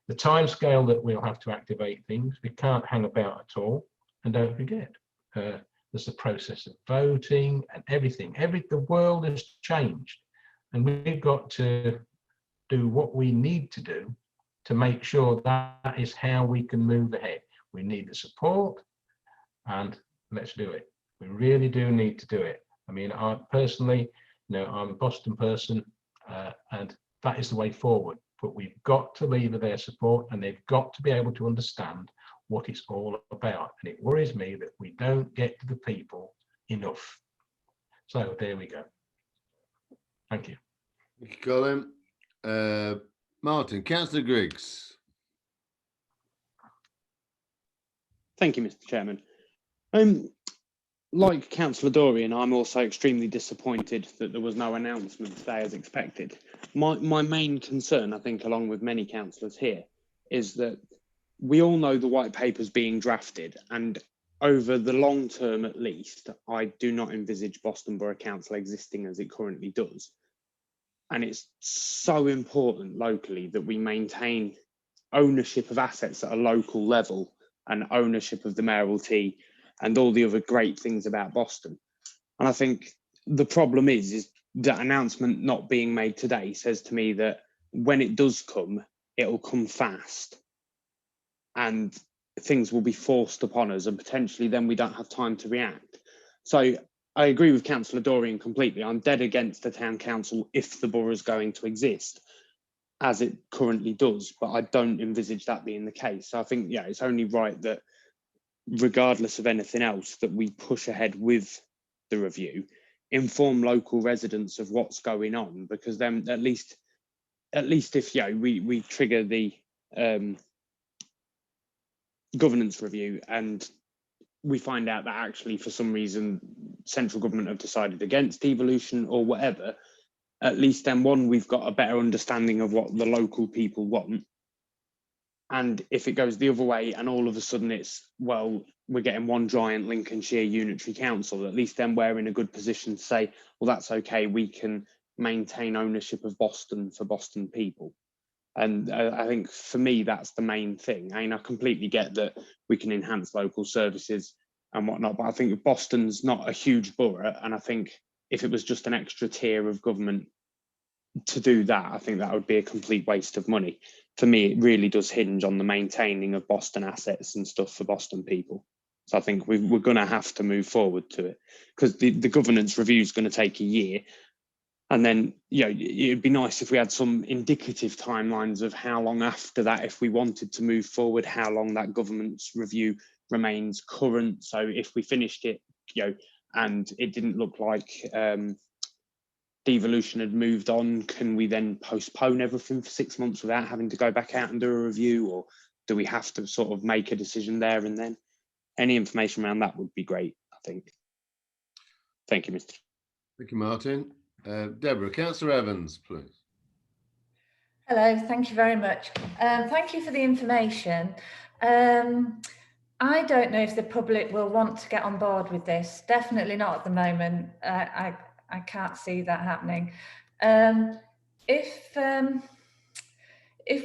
the time scale that we'll have to activate things. We can't hang about at all. And don't forget, there's the process of voting and everything. The world has changed, and we've got to do what we need to do to make sure that is how we can move ahead. We need the support, and let's do it. We really do need to do it. I mean, I personally, you know, I'm a Boston person, and that is the way forward. But we've got to lever their support, and they've got to be able to understand what it's all about. And it worries me that we don't get to the people enough. So there we go. Thank you. Thank you, Colin. Martin, Councillor Griggs. Thank you, Mr. Chairman. Like Councillor Dorian, I'm also extremely disappointed that there was no announcement today as expected. My main concern, I think, along with many councillors here, is that we all know the white paper's being drafted, and over the long term at least, I do not envisage Boston Borough Council existing as it currently does. And it's so important locally that we maintain ownership of assets at a local level and ownership of the mayoralty and all the other great things about Boston. And I think the problem is that announcement not being made today says to me that when it does come, it'll come fast and things will be forced upon us, and potentially then we don't have time to react. So I agree with Councillor Dorian completely. I'm dead against the town council if the borough is going to exist as it currently does, but I don't envisage that being the case. So I think, yeah, it's only right that regardless of anything else, that we push ahead with the review, inform local residents of what's going on, because then at least if we trigger the governance review and we find out that actually for some reason central government have decided against devolution or whatever, at least then we've got a better understanding of what the local people want. And if it goes the other way and all of a sudden it's, well, we're getting one giant Lincolnshire unitary council, at least then we're in a good position to say, well, that's okay, we can maintain ownership of Boston for Boston people. And I think for me, that's the main thing. I mean, I completely get that we can enhance local services and whatnot, but I think Boston's not a huge borough. And I think if it was just an extra tier of government to do that, I think that would be a complete waste of money. For me, it really does hinge on the maintaining of Boston assets and stuff for Boston people. So I think we're going to have to move forward to it, because the governance review is going to take a year. And then, you know, it'd be nice if we had some indicative timelines of how long after that, if we wanted to move forward, how long that governance review remains current. So if we finished it, you know, and it didn't look like devolution had moved on, can we then postpone everything for 6 months without having to go back out and do a review? Or do we have to sort of make a decision there and then? Any information around that would be great, I think. Thank you, Mr. Thank you, Martin. Deborah, Councillor Evans, please. Hello, thank you very much. Thank you for the information. I don't know if the public will want to get on board with this. Definitely not at the moment. I can't see that happening. If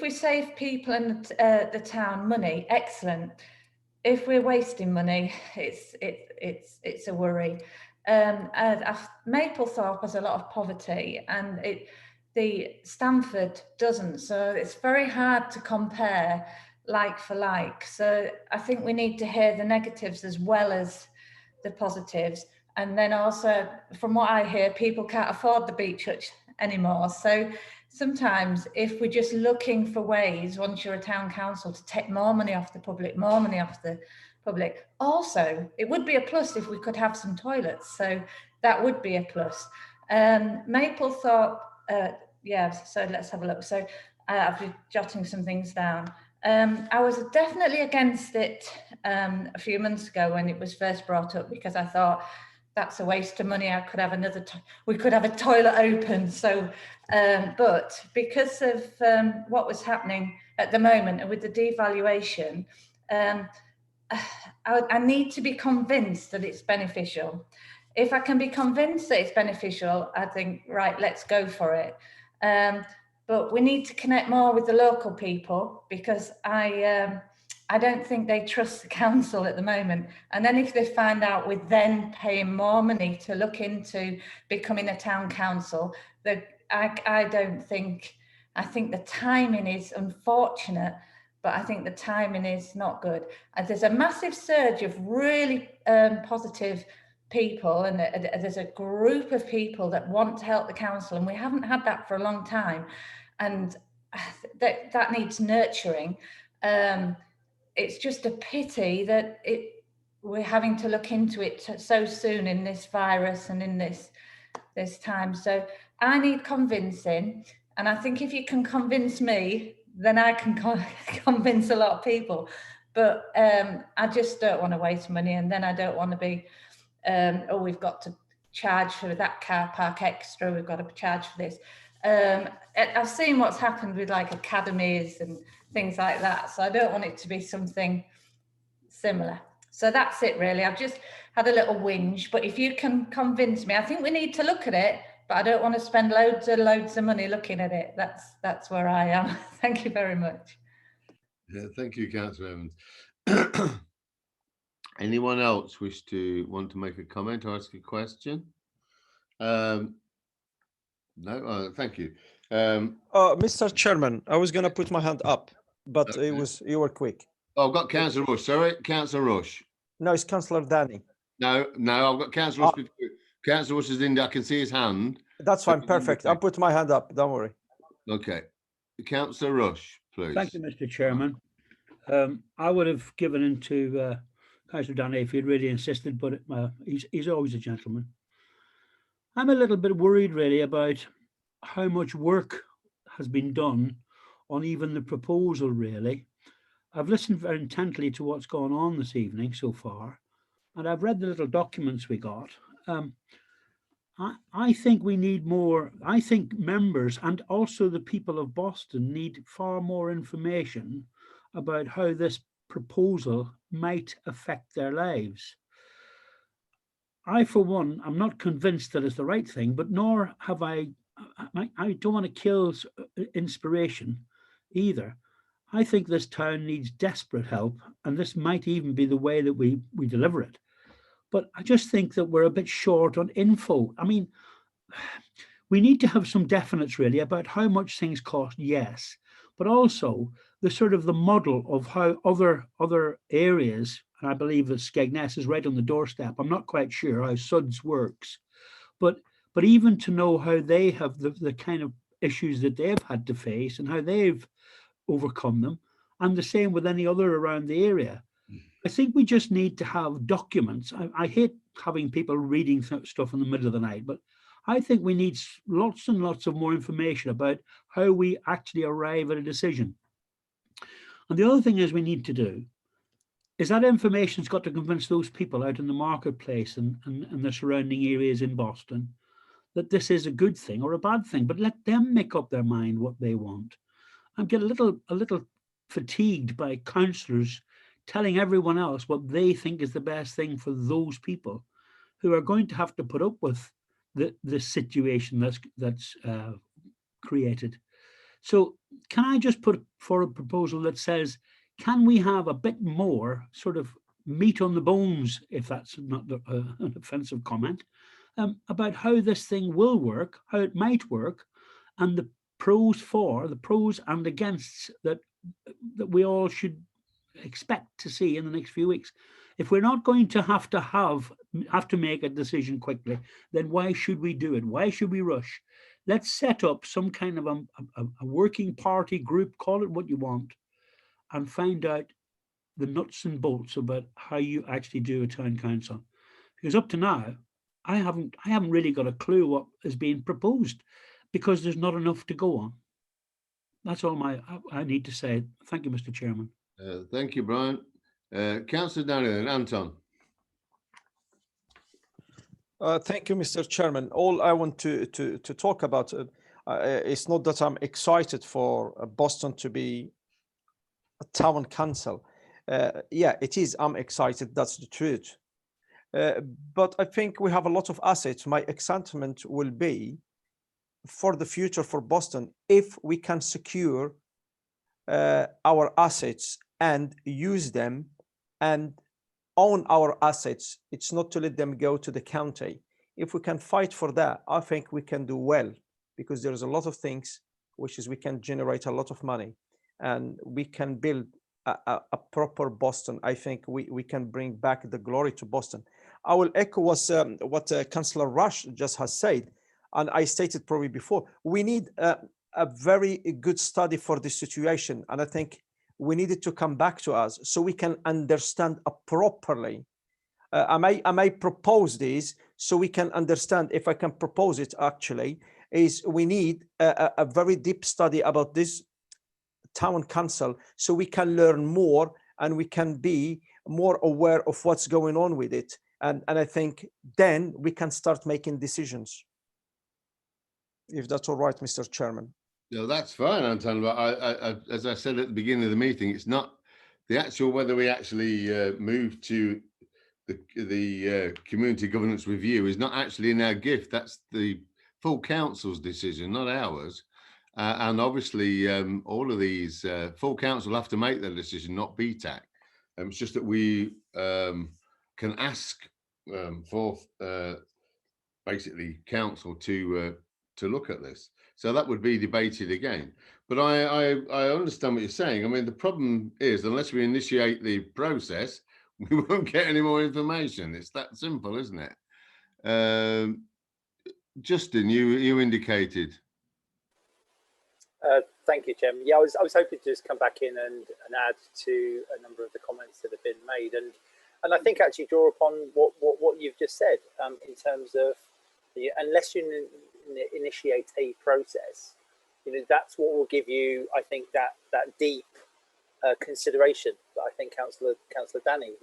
we save people and the town money, excellent. If we're wasting money, it's a worry. Maplethorpe has a lot of poverty, and the Stamford doesn't, so it's very hard to compare like for like. So I think we need to hear the negatives as well as the positives. And then also, from what I hear, people can't afford the beach hut anymore. So sometimes if we're just looking for ways, once you're a town council, to take more money off the public, more money off the public. Also, it would be a plus if we could have some toilets. So that would be a plus. Maplethorpe, yeah, so let's have a look. So I've been jotting some things down. I was definitely against it a few months ago when it was first brought up, because I thought that's a waste of money. I could have another, we could have a toilet open. So, but because of what was happening at the moment and with the devaluation, I need to be convinced that it's beneficial. If I can be convinced that it's beneficial, I think, right, let's go for it. But we need to connect more with the local people, because I don't think they trust the council at the moment. And then if they find out we're then paying more money to look into becoming a town council, I don't think, I think the timing is unfortunate, but I think the timing is not good. There's a massive surge of really positive people, and there's a group of people that want to help the council, and we haven't had that for a long time, and that needs nurturing. It's just a pity that we're having to look into it so soon in this virus and in this time. So I need convincing, and I think if you can convince me, then I can convince a lot of people. But I just don't want to waste money, and then I don't want to be, oh, we've got to charge for that car park extra, we've got to charge for this. I've seen what's happened with like academies and things like that, so I don't want it to be something similar. So that's it really. I've just had a little whinge, but if you can convince me, I think we need to look at it, but I don't want to spend loads of money looking at it. That's where I am. Thank you very much. Yeah, thank you, Councillor Evans. Anyone else want to make a comment or ask a question? No, thank you. Mr. Chairman, I was going to put my hand up, but Okay. you were quick. Oh, I've got Councillor Rush. Sorry, Councillor Rush. No, it's Councillor Danny. No, I've got Councillor Rush. Councillor Rush is in there. I can see his hand. That's fine. Perfect. I'll put my hand up. Don't worry. Okay. Councillor Rush, please. Thank you, Mr. Chairman. I would have given in to Councillor Danny if he'd really insisted, but he's always a gentleman. I'm a little bit worried really about how much work has been done on even the proposal really. I've listened very intently to what's gone on this evening so far, and I've read the little documents we got. I think we need more. I think members and also the people of Boston need far more information about how this proposal might affect their lives. I, for one, I'm not convinced that it's the right thing, but nor have I don't want to kill inspiration either. I think this town needs desperate help, and this might even be the way that we deliver it. But I just think that we're a bit short on info. I mean, we need to have some definites really about how much things cost, yes, but also the sort of the model of how other areas and I believe that Skegness is right on the doorstep. I'm not quite sure how Suds works, but even to know how they have the kind of issues that they've had to face and how they've overcome them, and the same with any other around the area. I think we just need to have documents. I hate having people reading stuff in the middle of the night, but I think we need lots and lots of more information about how we actually arrive at a decision. And the other thing is we need to do is that information's got to convince those people out in the marketplace and the surrounding areas in Boston that this is a good thing or a bad thing, but let them make up their mind what they want. I get a little fatigued by councillors telling everyone else what they think is the best thing for those people who are going to have to put up with the situation that's created. So can I just put forward a proposal that says, can we have a bit more sort of meat on the bones, if that's not an offensive comment, about how this thing will work, how it might work, and the pros and against that we all should expect to see in the next few weeks. If we're not going to have to make a decision quickly, then why should we do it? Why should we rush? Let's set up some kind of a working party group, call it what you want, and find out the nuts and bolts about how you actually do a town council. Because up to now, I haven't really got a clue what is being proposed, because there's not enough to go on. That's all I need to say. Thank you, Mr. Chairman. Thank you, Brian. Councillor Daniel, Anton. Thank you, Mr. Chairman. All I want to talk about is not that I'm excited for Boston to be a town council. Yeah, it is. I'm excited. That's the truth. But I think we have a lot of assets. My excitement will be for the future for Boston if we can secure our assets and use them and own our assets. It's not to let them go to the county. If we can fight for that, I think we can do well, because there's a lot of things which is we can generate a lot of money and we can build a proper Boston. I think we can bring back the glory to Boston. I will echo what Councillor Rush just has said, and I stated probably before, we need a very good study for this situation. And I think we needed to come back to us so we can understand properly. I may propose this so we can understand. If I can propose it, actually, is we need a very deep study about this town council so we can learn more and we can be more aware of what's going on with it. And I think then we can start making decisions. If that's all right, Mr. Chairman. No, that's fine, Anton. But I, as I said at the beginning of the meeting, it's not the actual whether we actually move to the community governance review is not actually in our gift. That's the full council's decision, not ours. And obviously, all of these full council have to make their decision, not BTAC. It's just that we can ask for basically council to look at this. So that would be debated again. But I understand what you're saying. I mean, the problem is unless we initiate the process, we won't get any more information. It's that simple, isn't it? Justin, you indicated. Thank you, Chairman. Yeah, I was hoping to just come back in and add to a number of the comments that have been made, and I think actually draw upon what you've just said in terms of unless you initiate a process, that's what will give you, I think, that deep consideration that I think Councillor Danny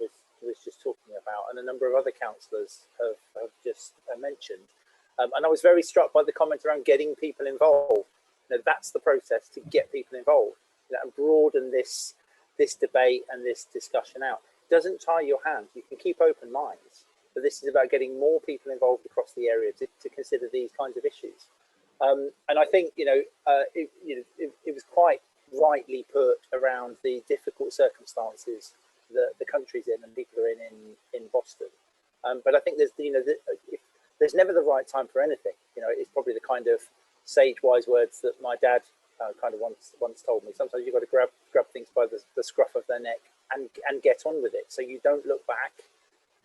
was just talking about, and a number of other councillors have just mentioned. And I was very struck by the comment around getting people involved. That's the process, to get people involved and broaden this debate and this discussion out. It doesn't tie your hands. You can keep open minds, but this is about getting more people involved across the area to consider these kinds of issues. And I think it was quite rightly put around the difficult circumstances that the country's in and people are in Boston. But I think there's never the right time for anything. It's probably the kind of sage wise words that my dad kind of once told me. Sometimes you've got to grab things by the scruff of their neck and get on with it. So you don't look back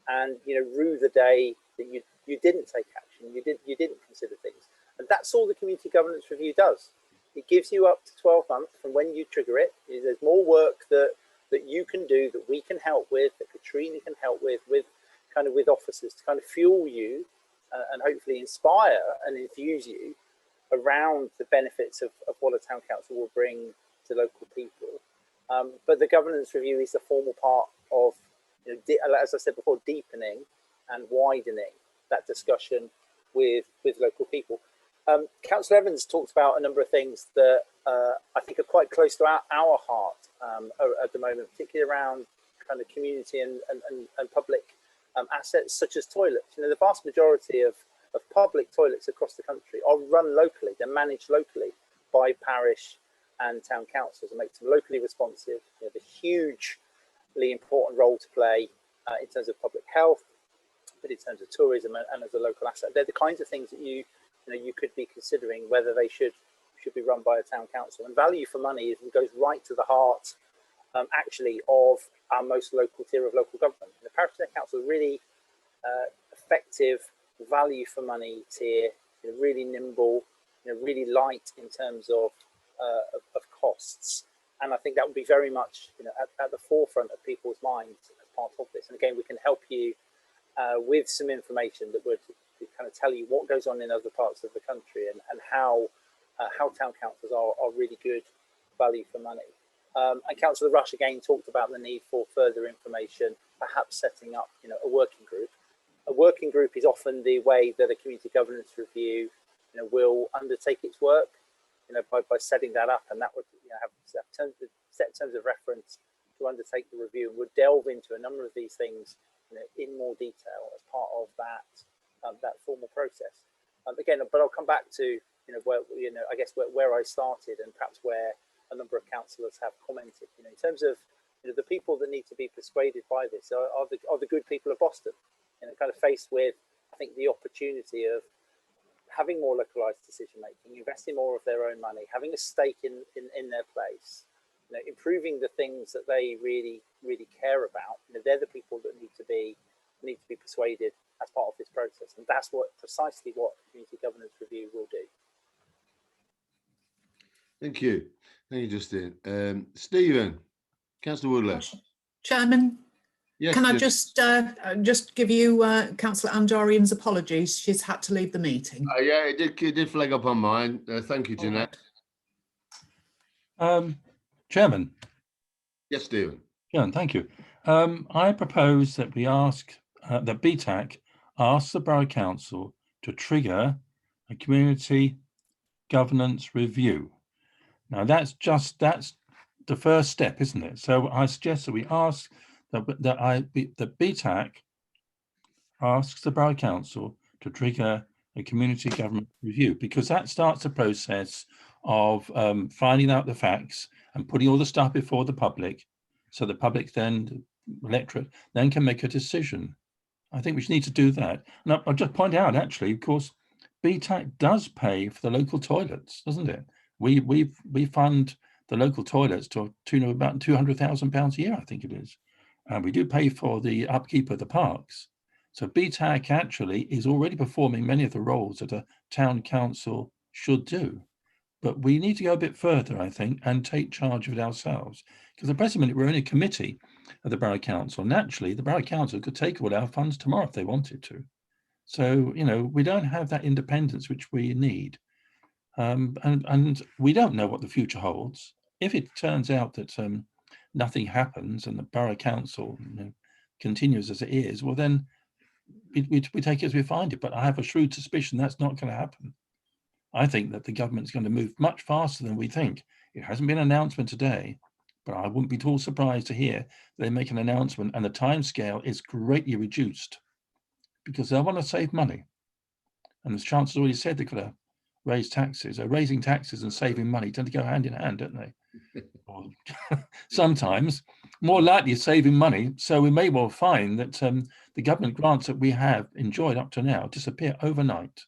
and rue the day that you didn't take action, you didn't consider things. And that's all the community governance review does. It gives you up to 12 months from when you trigger it. There's more work that you can do, that we can help with, that Katrina can help with officers to kind of fuel you and hopefully inspire and infuse you around the benefits of what a town council will bring to local people. But the governance review is the formal part of, as I said before, deepening and widening that discussion with local people. Councillor Evans talked about a number of things that I think are quite close to our heart at the moment, particularly around kind of community and public assets such as toilets. The vast majority of public toilets across the country are run locally. They're managed locally by parish and town councils, and make them locally responsive. They have a hugely important role to play in terms of public health, but in terms of tourism and as a local asset. They're the kinds of things that you could be considering whether they should be run by a town council. And value for money goes right to the heart, actually, of our most local tier of local government. The parish and council are really effective value for money tier, really nimble, really light in terms of costs. And I think that would be very much at the forefront of people's minds as part of this. And again, we can help you with some information that would kind of tell you what goes on in other parts of the country and how town councils are really good value for money. And Councillor Rush again talked about the need for further information, perhaps setting up a working group. A working group is often the way that a community governance review will undertake its work, by setting that up, and that would have set terms of reference to undertake the review, and would delve into a number of these things in more detail as part of that formal process. Again, but I'll come back to where I guess where I started, and perhaps where a number of councillors have commented. In terms of the people that need to be persuaded by this are the good people of Boston, kind of faced with, I think, the opportunity of having more localized decision making, investing more of their own money, having a stake in their place, improving the things that they really care about. They're the people that need to be persuaded as part of this process, and that's precisely what community governance review will do. Thank you, Justin. Stephen, Councillor Woodliffe. Chairman, yes, can I just give you Councillor Andorian's apologies? She's had to leave the meeting. Yeah, it did flag up on mine. Thank you, Jeanette. Chairman. Yes, Stephen. Yeah, thank you. I propose that we ask that BTAC asks the Borough Council to trigger a community governance review. Now that's the first step, isn't it? So I suggest that we ask that BTAC asks the Borough Council to trigger a community government review, because that starts the process of finding out the facts and putting all the stuff before the public, so the public then, electorate, then can make a decision. I think we need to do that. And I'll just point out, actually, of course, BTAC does pay for the local toilets, doesn't it? We fund the local toilets to a tune of about £200,000 a year, I think it is. And we do pay for the upkeep of the parks. So BTAC actually is already performing many of the roles that a town council should do. But we need to go a bit further, I think, and take charge of it ourselves. Because at the present minute, we're in a committee of the Borough Council. Naturally, the Borough Council could take all our funds tomorrow if they wanted to. So, we don't have that independence which we need. And we don't know what the future holds. If it turns out that nothing happens and the Borough Council continues as it is, well, then we take it as we find it. But I have a shrewd suspicion that's not going to happen. I think that the government's going to move much faster than we think. It hasn't been an announcement today, but I wouldn't be at all surprised to hear they make an announcement and the timescale is greatly reduced, because they'll want to save money. And as Chancellor already said, they're going to raise taxes. Raising taxes and saving money tend to go hand in hand, don't they? Sometimes more likely saving money. So we may well find that the government grants that we have enjoyed up to now disappear overnight.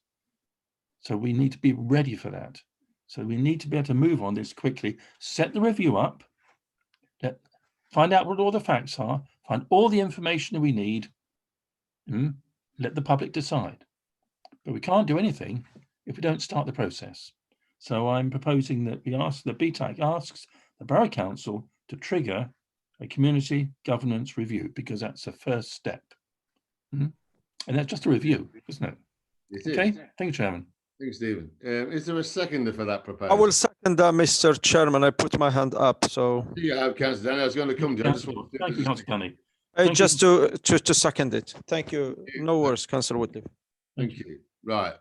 So we need to be ready for that. So we need to be able to move on this quickly, set the review up, find out what all the facts are, find all the information that we need, let the public decide. But we can't do anything if we don't start the process. So I'm proposing that we ask, that BTAC asks the Borough Council to trigger a community governance review, because that's the first step. And that's just a review, isn't it? Okay, thank you, Chairman. Thank you, Stephen. Is there a seconder for that proposal? I will second that, Mr. Chairman. I put my hand up, so. Yeah, Councillor Danny, I was going to come to you. Thank you, Councillor Danny. Just to second it. Thank you. No worries, Councillor Woodley. Thank you. Right.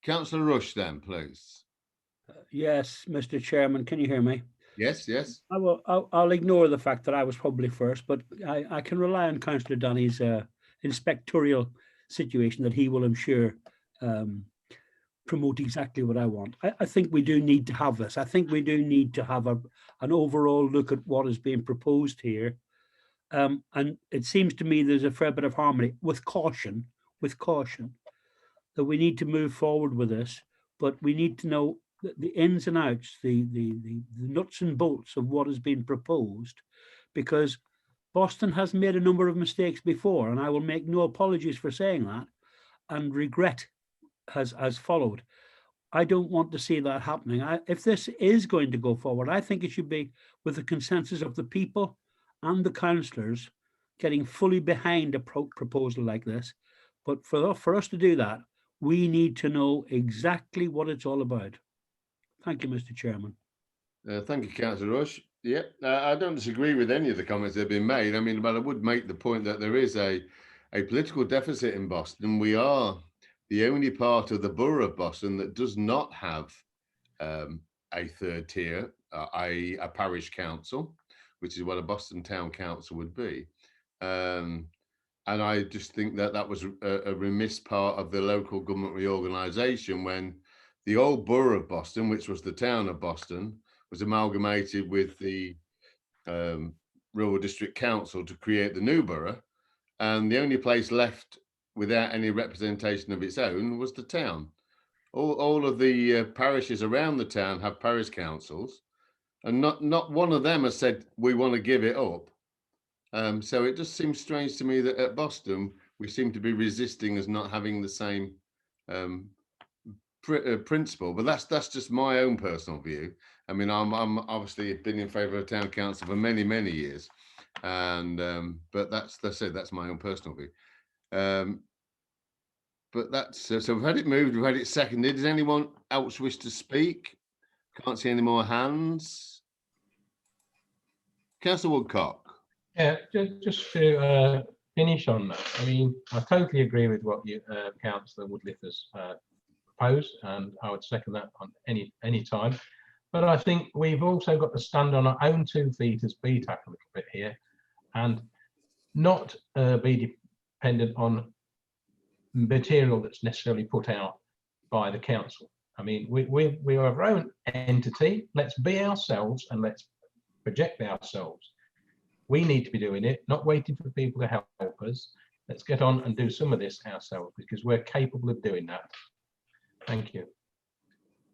Councillor Rush, then, please. Yes, Mr. Chairman, can you hear me? Yes, yes. I'll ignore the fact that I was probably first, but I can rely on Councillor Danny's inspectorial situation that he will, I'm sure, promote exactly what I want. I think we do need to have this. I think we do need to have an overall look at what is being proposed here. And it seems to me there's a fair bit of harmony, with caution, that we need to move forward with this, but we need to know the ins and outs, the nuts and bolts of what has been proposed, because Boston has made a number of mistakes before, and I will make no apologies for saying that, and regret has followed. I don't want to see that happening. If this is going to go forward, I think it should be with the consensus of the people and the councillors getting fully behind a proposal like this. But for us to do that, we need to know exactly what it's all about. Thank you, Mr. Chairman. Thank you, Councillor Rush. Yeah, I don't disagree with any of the comments that have been made. I mean, but I would make the point that there is a political deficit in Boston. We are the only part of the borough of Boston that does not have a third tier, i.e. a parish council, which is what a Boston Town Council would be. And I just think that that was a remiss part of the local government reorganisation, when the old borough of Boston, which was the town of Boston, was amalgamated with the rural district council to create the new borough. And the only place left without any representation of its own was the town. All of the parishes around the town have parish councils, and not one of them has said we want to give it up. So it just seems strange to me that at Boston we seem to be resisting as not having the same principle. But that's just my own personal view. I mean, I'm obviously been in favour of town council for many years, and but that's it. That's my own personal view. But that's so we've had it moved, we've had it seconded. Does anyone else wish to speak? Can't see any more hands. Councillor Woodcock. Yeah, just to finish on that. I mean, I totally agree with what you, Councillor Woodliffe has proposed, and I would second that on any time. But I think we've also got to stand on our own 2 feet as BTAC a little bit here, and not be dependent on material that's necessarily put out by the council. I mean, we are our own entity. Let's be ourselves and let's project ourselves. We need to be doing it, not waiting for people to help us. Let's get on and do some of this ourselves, because we're capable of doing that. Thank you.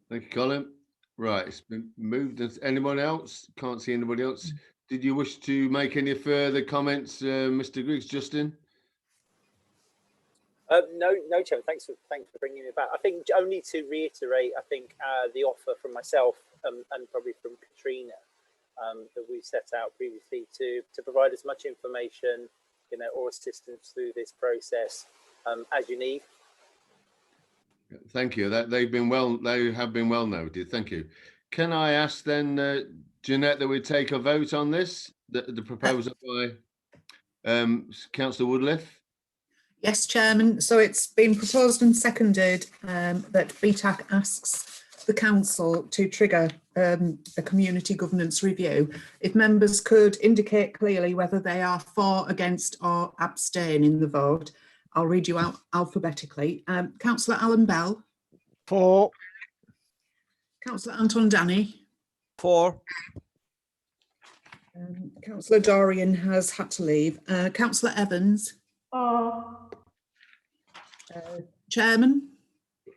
Thank you, Colin. Right, it's been moved. Does anyone else? Can't see anybody else. Did you wish to make any further comments, Mr. Griggs, Justin? No, Chairman. Thanks for bringing me back. I think only to reiterate, I think the offer from myself and probably from Katrina that we set out previously to provide as much information, or assistance through this process as you need. Thank you. They have been well noted. Thank you. Can I ask then, Jeanette, that we take a vote on this, the proposal by Councillor Woodliffe? Yes, Chairman. So it's been proposed and seconded that BTAC asks the council to trigger a community governance review. If members could indicate clearly whether they are for, against or abstain in the vote. I'll read you out alphabetically. Councillor Alan Bell. For. Councillor Anton Danny. For. Councillor Dorian has had to leave. Councillor Evans. For. Chairman.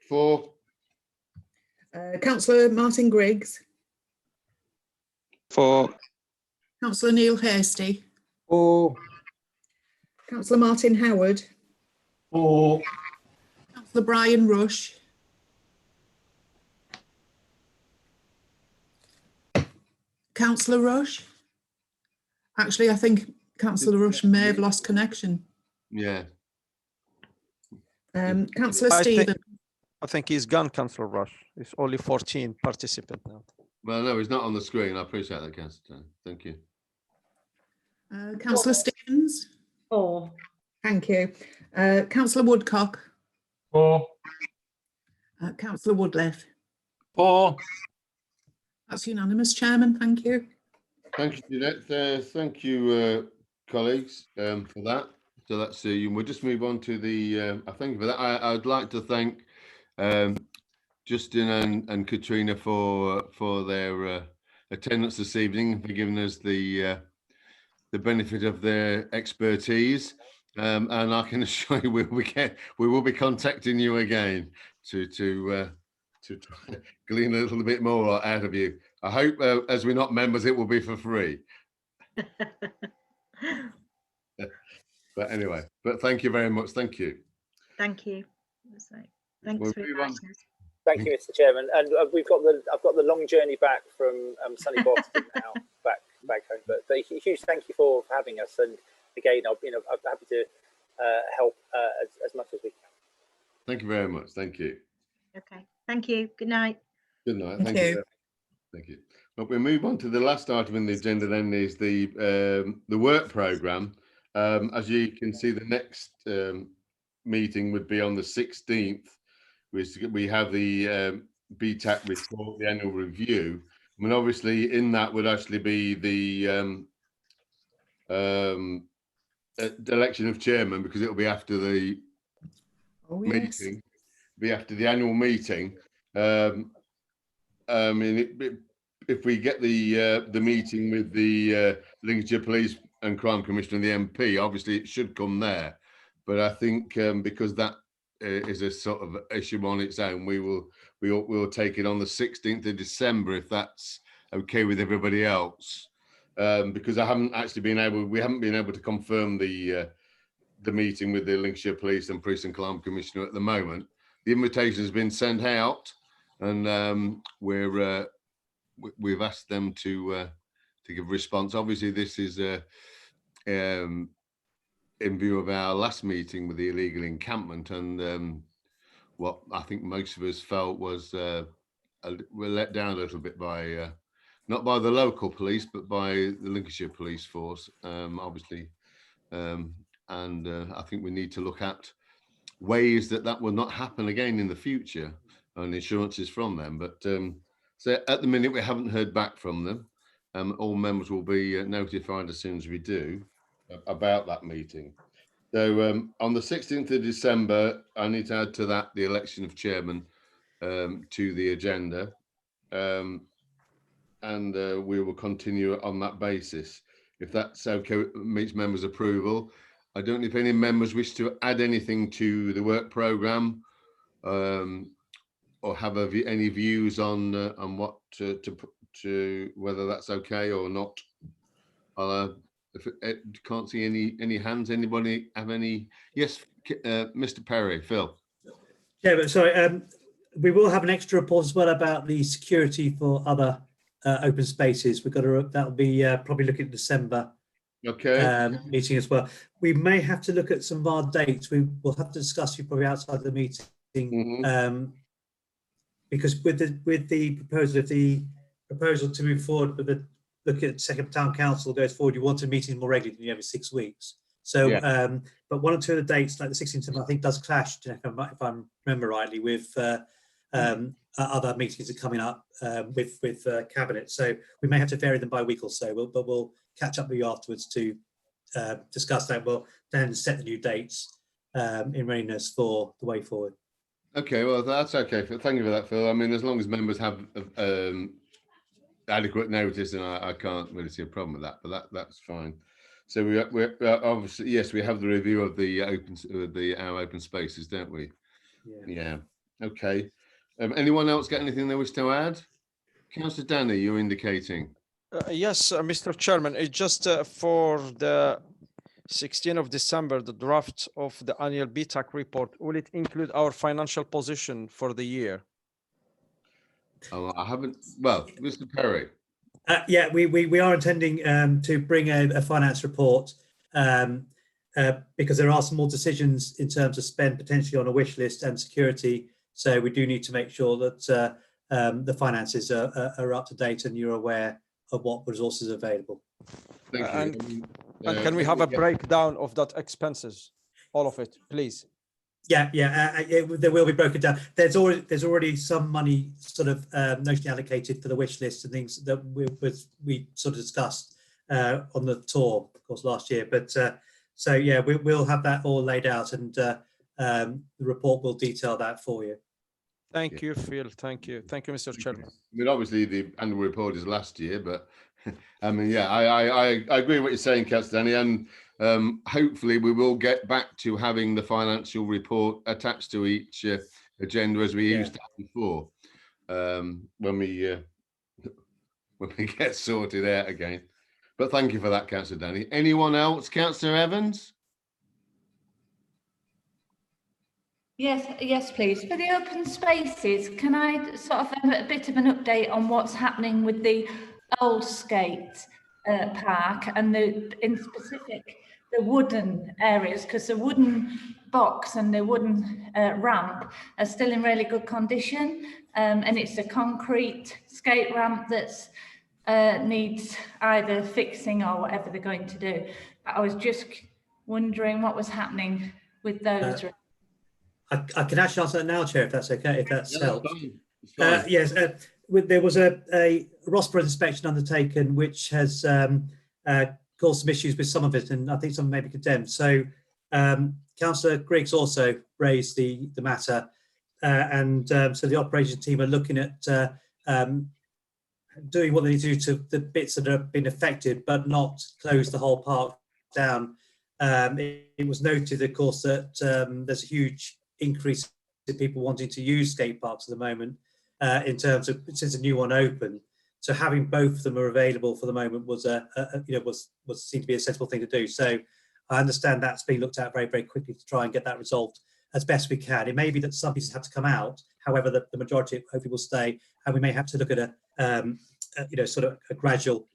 For. Councillor Martin Griggs. For. Councillor Neil Hasty. For. Councillor Martin Howard. For. Councillor Brian Rush. Councillor Rush. Actually, I think Councillor Rush may have lost connection. Yeah. Councillor Stevens. I think he's gone, Councillor Rush. It's only 14 participants now. Well, no, he's not on the screen. I appreciate that, Councillor. Thank you. Councillor Stevens. 4. Thank you. Councillor Woodcock. 4. Councillor Woodliffe. 4. That's unanimous, Chairman. Thank you. Thank you, Jeanette. Thank you, colleagues, for that. So that's we'll just move on to the. I thank you for that. I'd like to thank Justin and Katrina for their attendance this evening and for giving us the benefit of their expertise. And I can assure you we will be contacting you again to glean a little bit more out of you. I hope as we're not members, it will be for free. But anyway, but thank you very much. Thank you. Thank you. Thanks for inviting us. Thank you, Mr. Chairman. And I've got the long journey back from sunny Boston now, back home. But a huge thank you for having us. And again, I'm happy to help as much as we can. Thank you very much. Thank you. Okay. Thank you. Good night. Good night. Thank you. Thank you. Well, we move on to the last item in the agenda. Then is the work programme. As you can see, the next meeting would be on the 16th. We have the BTAC report, the annual review. I mean, obviously, in that would actually be the election of chairman, because it will be after the meeting, be after the annual meeting. I mean, if we get the meeting with the Lincolnshire Police and Crime Commissioner and the MP, obviously it should come there. But I think because that is a sort of issue on its own, we'll take it on the 16th of December if that's okay with everybody else. Because we haven't been able to confirm the meeting with the Lincolnshire Police and Police and Crime Commissioner at the moment. The invitation has been sent out, and we've asked them to give a response. Obviously, this is in view of our last meeting with the illegal encampment, and what I think most of us felt was we're let down a little bit by not by the local police, but by the Lincolnshire Police Force, obviously, and I think we need to look at ways that will not happen again in the future, and assurances from them. But so at the minute we haven't heard back from them. All members will be notified as soon as we do about that meeting. So on the 16th of December, I need to add to that the election of chairman to the agenda, and we will continue on that basis. If that's okay, meets members' approval. I don't know if any members wish to add anything to the work programme, or have any views on what to whether that's okay or not. If can't see any hands, anybody have any? Yes, Mr. Perry, Phil. Yeah, but sorry, we will have an extra report as well about the security for other open spaces. We've got that'll be probably looking at December. Okay. Meeting as well. We may have to look at some of our dates. We will have to discuss you probably outside the meeting, because with the proposal to move forward with the look at second town council goes forward, you want a meeting more regularly than every 6 weeks. So, yeah. But one or two of the dates, like the 16th, I think does clash, if I remember rightly, with other meetings that are coming up with cabinet. So we may have to vary them by a week or so, but we'll catch up with you afterwards to discuss that. We'll then set the new dates in readiness for the way forward. Okay, well, that's okay. Thank you for that, Phil. I mean, as long as members have adequate notice, and I can't really see a problem with that, but that's fine. So we're obviously, yes, we have the review of the our open spaces, don't we? Yeah. Okay. Anyone else got anything they wish to add? Councillor Danny, you're indicating. Yes, Mr. Chairman, it's just for the 16th of December, the draft of the annual BTAC report, will it include our financial position for the year? Oh, I haven't. Well, Mr. Perry. Yeah, we are intending to bring a finance report because there are some more decisions in terms of spend potentially on a wish list and security. So we do need to make sure that the finances are up to date and you're aware of what resources are available. Thank you. And can we have a breakdown of that expenses, all of it, please? Yeah, there will be broken down. There's already some money sort of notionally allocated for the wish list and things that we sort of discussed on the tour, of course, last year. But so yeah, we'll have that all laid out, and the report will detail that for you. Thank you, Phil. Thank you, Mr. Chairman. I mean, obviously the annual report is last year, but I mean, yeah, I agree with what you're saying, Councillor Danny, and hopefully we will get back to having the financial report attached to each agenda as we used to have before, when we get sorted out again. But thank you for that, Councillor Danny. Anyone else? Councillor Evans? Yes, please. For the open spaces, can I sort of have a bit of an update on what's happening with the old skate park and in specific the wooden areas, because the wooden box and the wooden ramp are still in really good condition, and it's a concrete skate ramp that's needs either fixing or whatever they're going to do. But I was just wondering what was happening with those. I can actually answer that now, Chair, if that's okay, if that's helps. Fine. Yes, there was a Rossborough inspection undertaken, which has caused some issues with some of it, and I think some may be condemned. So Councillor Griggs also raised the matter, and so the operations team are looking at doing what they need to do to the bits that have been affected, but not close the whole park down. It was noted, of course, that there's a huge increase in people wanting to use skate parks at the moment, in terms of since a new one opened. So having both of them are available for the moment was seemed to be a sensible thing to do. So I understand that's being looked at very, very quickly to try and get that resolved as best we can. It may be that some pieces have to come out, however, the majority hopefully will stay, and we may have to look at sort of a gradual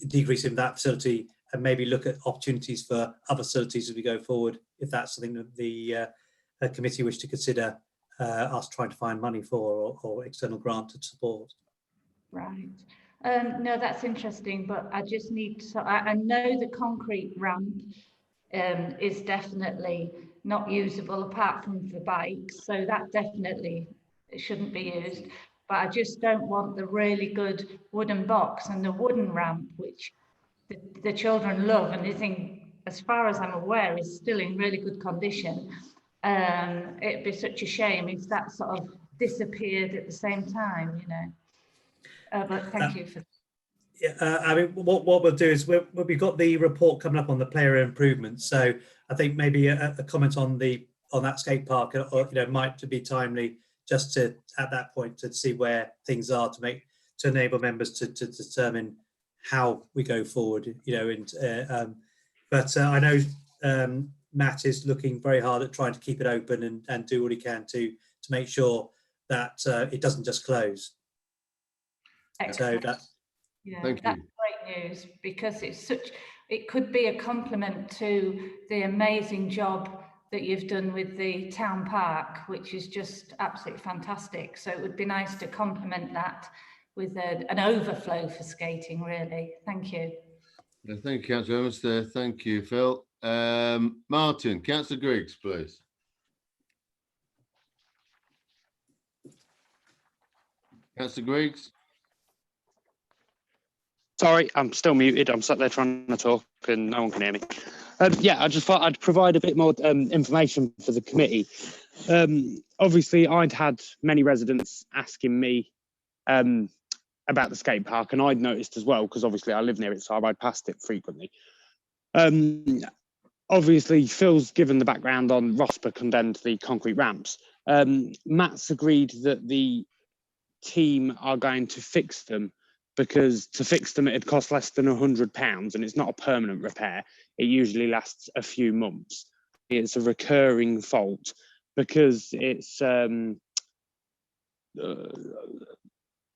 decrease in that facility, and maybe look at opportunities for other facilities as we go forward, if that's something that the committee wish to consider us trying to find money for, or external grant to support. Right. No, that's interesting, but I just need to, I know the concrete ramp is definitely not usable apart from for bikes, so that definitely shouldn't be used. But I just don't want the really good wooden box and the wooden ramp, which the children love, and I think, as far as I'm aware, is still in really good condition. It'd be such a shame if that sort of disappeared at the same time, you know. But thank you for. I mean, what we'll do is we've got the report coming up on the player improvements. So I think maybe a comment on that skate park, or might be timely, just to at that point to see where things are to enable members to determine how we go forward. But I know Matt is looking very hard at trying to keep it open and do what he can to make sure that it doesn't just close. Excellent. So that's great news, because it could be a compliment to the amazing job that you've done with the town park, which is just absolutely fantastic. So it would be nice to complement that with an overflow for skating, really. Thank you. Thank you, Councillor Evans. Thank you, Phil. Martin, Councillor Griggs, please. Councillor Griggs. Sorry, I'm still muted. I'm sat there trying to talk and no one can hear me. Yeah, I just thought I'd provide a bit more information for the committee. Obviously, I'd had many residents asking me about the skate park, and I'd noticed as well, because obviously I live near it, so I ride past it frequently. Obviously, Phil's given the background on Rossborough condemned the concrete ramps. Matt's agreed that the team are going to fix them because to fix them it'd cost less than £100, and it's not a permanent repair. It usually lasts a few months. It's a recurring fault because it's the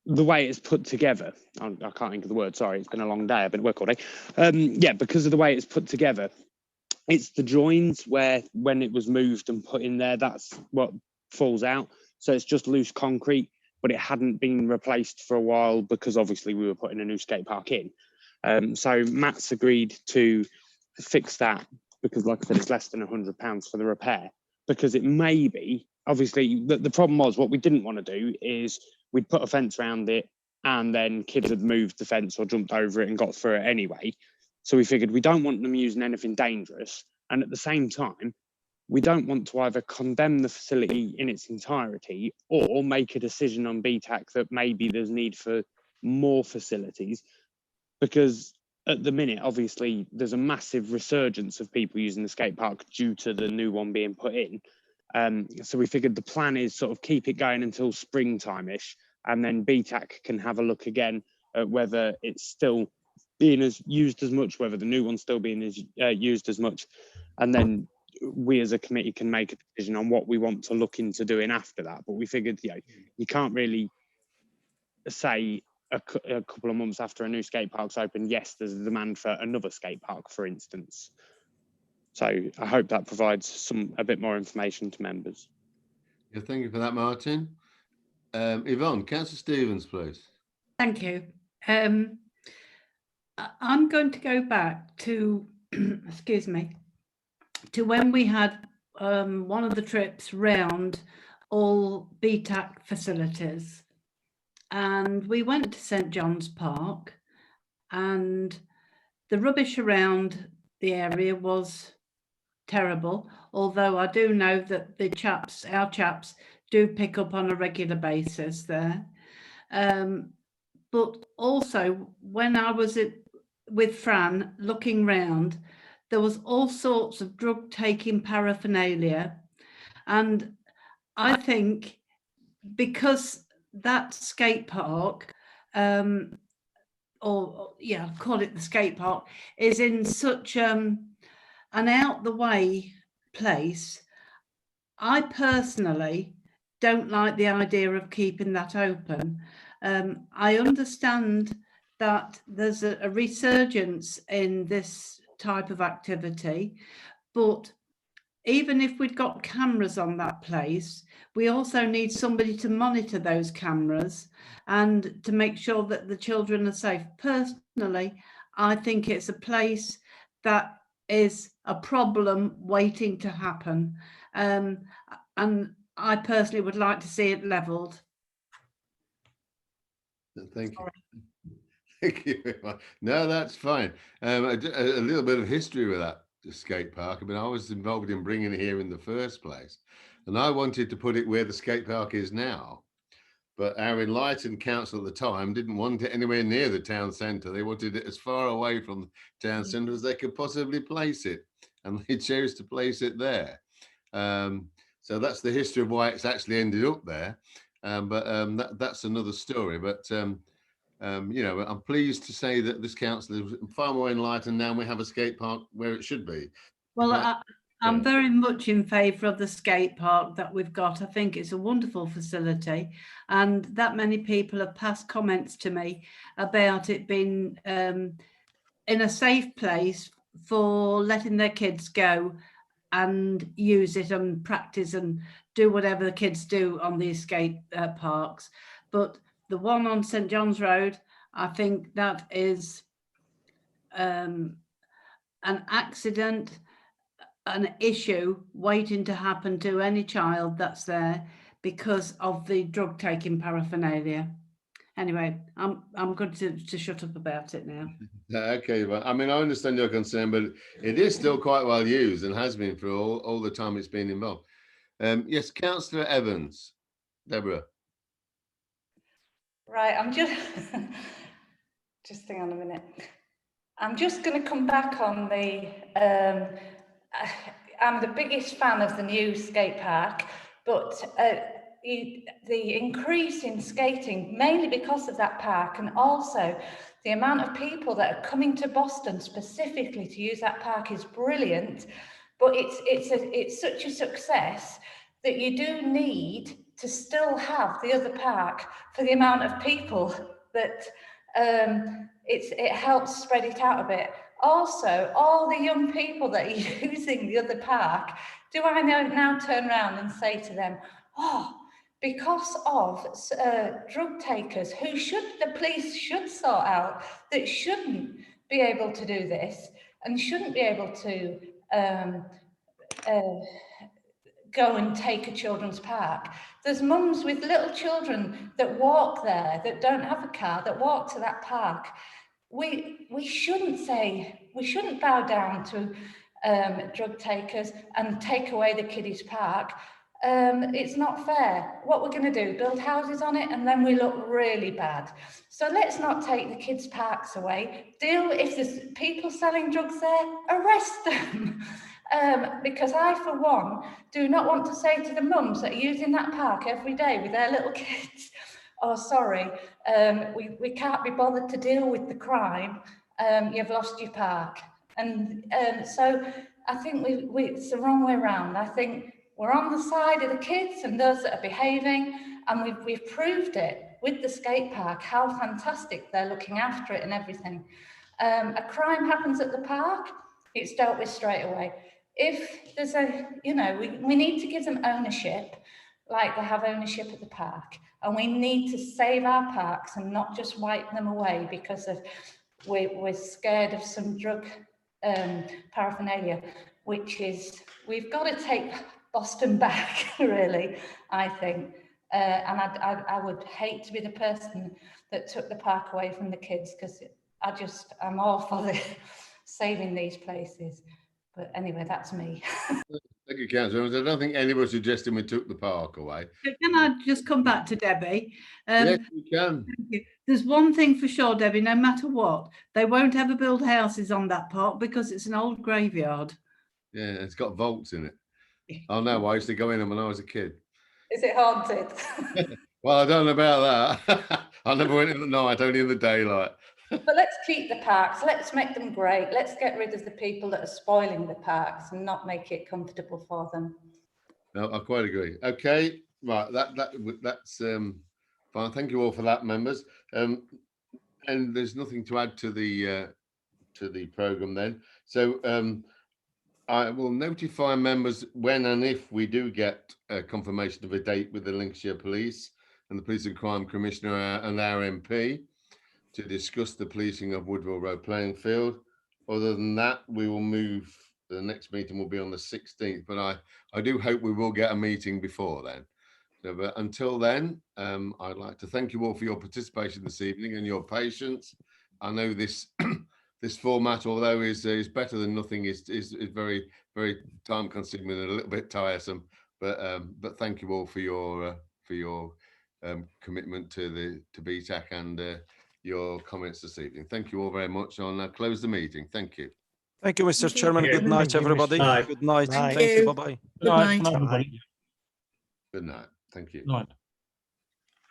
way it's put together. I can't think of the word, sorry, it's been a long day, I've been at work all day. Yeah, because of the way it's put together, it's the joins where when it was moved and put in there, that's what falls out. So it's just loose concrete, but it hadn't been replaced for a while because obviously we were putting a new skate park in. So Matt's agreed to fix that because, like I said, it's less than £100 for the repair, because it may be, obviously, the problem was what we didn't want to do is we'd put a fence around it and then kids had moved the fence or jumped over it and got through it anyway. So we figured we don't want them using anything dangerous. And at the same time, we don't want to either condemn the facility in its entirety or make a decision on BTAC that maybe there's need for more facilities, because at the minute, obviously, there's a massive resurgence of people using the skate park due to the new one being put in. So we figured the plan is sort of keep it going until springtime-ish, and then BTAC can have a look again at whether it's still being used as much, whether the new one's still being used as much, and then we as a committee can make a decision on what we want to look into doing after that. But we figured, you know, you can't really say a couple of months after a new skate park's open, yes, there's a demand for another skate park, for instance. So I hope that provides a bit more information to members. Yeah, thank you for that, Martin. Yvonne, Councillor Stevens, please. Thank you. I'm going to go back to, excuse me, to when we had one of the trips round all BTAC facilities, and we went to St John's Park, and the rubbish around the area was terrible, although I do know that our chaps do pick up on a regular basis there. But also when I was with Fran looking round, there was all sorts of drug taking paraphernalia, and I think because that skate park, call it the skate park, is in such an out the way place, I personally don't like the idea of keeping that open. I understand that there's a resurgence in this type of activity, but even if we've got cameras on that place, we also need somebody to monitor those cameras and to make sure that the children are safe. Personally, I think it's a place that is a problem waiting to happen. And I personally would like to see it levelled. Thank you. Thank you. No, that's fine. A little bit of history with that skate park. I mean, I was involved in bringing it here in the first place, and I wanted to put it where the skate park is now. But our enlightened council at the time didn't want it anywhere near the town centre. They wanted it as far away from the town centre as they could possibly place it, and they chose to place it there. So that's the history of why it's actually ended up there. That's another story. But you know, I'm pleased to say that this council is far more enlightened now, and we have a skate park where it should be. Well, I'm very much in favour of the skate park that we've got. I think it's a wonderful facility, and that many people have passed comments to me about it being in a safe place for letting their kids go and use it and practice and do whatever the kids do on these skate parks. But the one on St John's Road, I think that is an accident, an issue waiting to happen to any child that's there because of the drug taking paraphernalia. Anyway, I'm good to shut up about it now. Okay, well, I mean, I understand your concern, but it is still quite well used and has been for all the time it's been involved. Yes, Councillor Evans. Deborah. Right, I'm just hang on a minute. I'm just going to come back on the I'm the biggest fan of the new skate park, but the increase in skating, mainly because of that park, and also the amount of people that are coming to Boston specifically to use that park is brilliant. But it's such a success that you do need to still have the other park for the amount of people that it helps spread it out a bit. Also, all the young people that are using the other park, do I now turn around and say to them, oh, because of drug takers who the police should sort out, that shouldn't be able to do this and shouldn't be able to go and take a children's park. There's mums with little children that walk there, that don't have a car, that walk to that park. We shouldn't bow down to drug takers and take away the kiddies' park. It's not fair. What we're going to do, build houses on it, and then we look really bad. So let's not take the kids' parks away. If there's people selling drugs there, arrest them. Because I, for one, do not want to say to the mums that are using that park every day with their little kids, oh, sorry, we can't be bothered to deal with the crime. You've lost your park. And so I think it's the wrong way around. I think we're on the side of the kids and those that are behaving, and we've proved it with the skate park, how fantastic they're looking after it and everything. A crime happens at the park, it's dealt with straight away. If there's we need to give them ownership, like they have ownership at the park, and we need to save our parks and not just wipe them away because we're scared of some drug paraphernalia, which is, we've got to take Boston back, really, I think. And I would hate to be the person that took the park away from the kids, because I'm all for saving these places. But anyway, that's me. Thank you, Councillor. I don't think anybody suggesting we took the park away. Can I just come back to Debbie? Yes, you can. There's one thing for sure, Debbie, no matter what, they won't ever build houses on that park because it's an old graveyard. Yeah, it's got vaults in it. Oh no, I used to go in them when I was a kid. Is it haunted? Well, I don't know about that. I never went in the night, only in the daylight. But let's keep the parks, let's make them great. Let's get rid of the people that are spoiling the parks and not make it comfortable for them. No, I quite agree. Okay, right, that's fine. Thank you all for that, members. And there's nothing to add to the programme then. So I will notify members when and if we do get a confirmation of a date with the Lincolnshire Police and the Police and Crime Commissioner and our MP to discuss the policing of Woodville Road playing field. Other than that, we will move. The next meeting will be on the 16th, but I do hope we will get a meeting before then. So, but until then, I'd like to thank you all for your participation this evening and your patience. I know this this format, although is better than nothing, is very, very time consuming and a little bit tiresome. But thank you all for your commitment to BTAC and your comments this evening. Thank you all very much. I'll now close the meeting. Thank you. Thank you, Mr. Chairman. Good night, everybody. Good night. Thank you. Bye-bye. Good night, Good night. everybody. Good night. Thank you. Good night.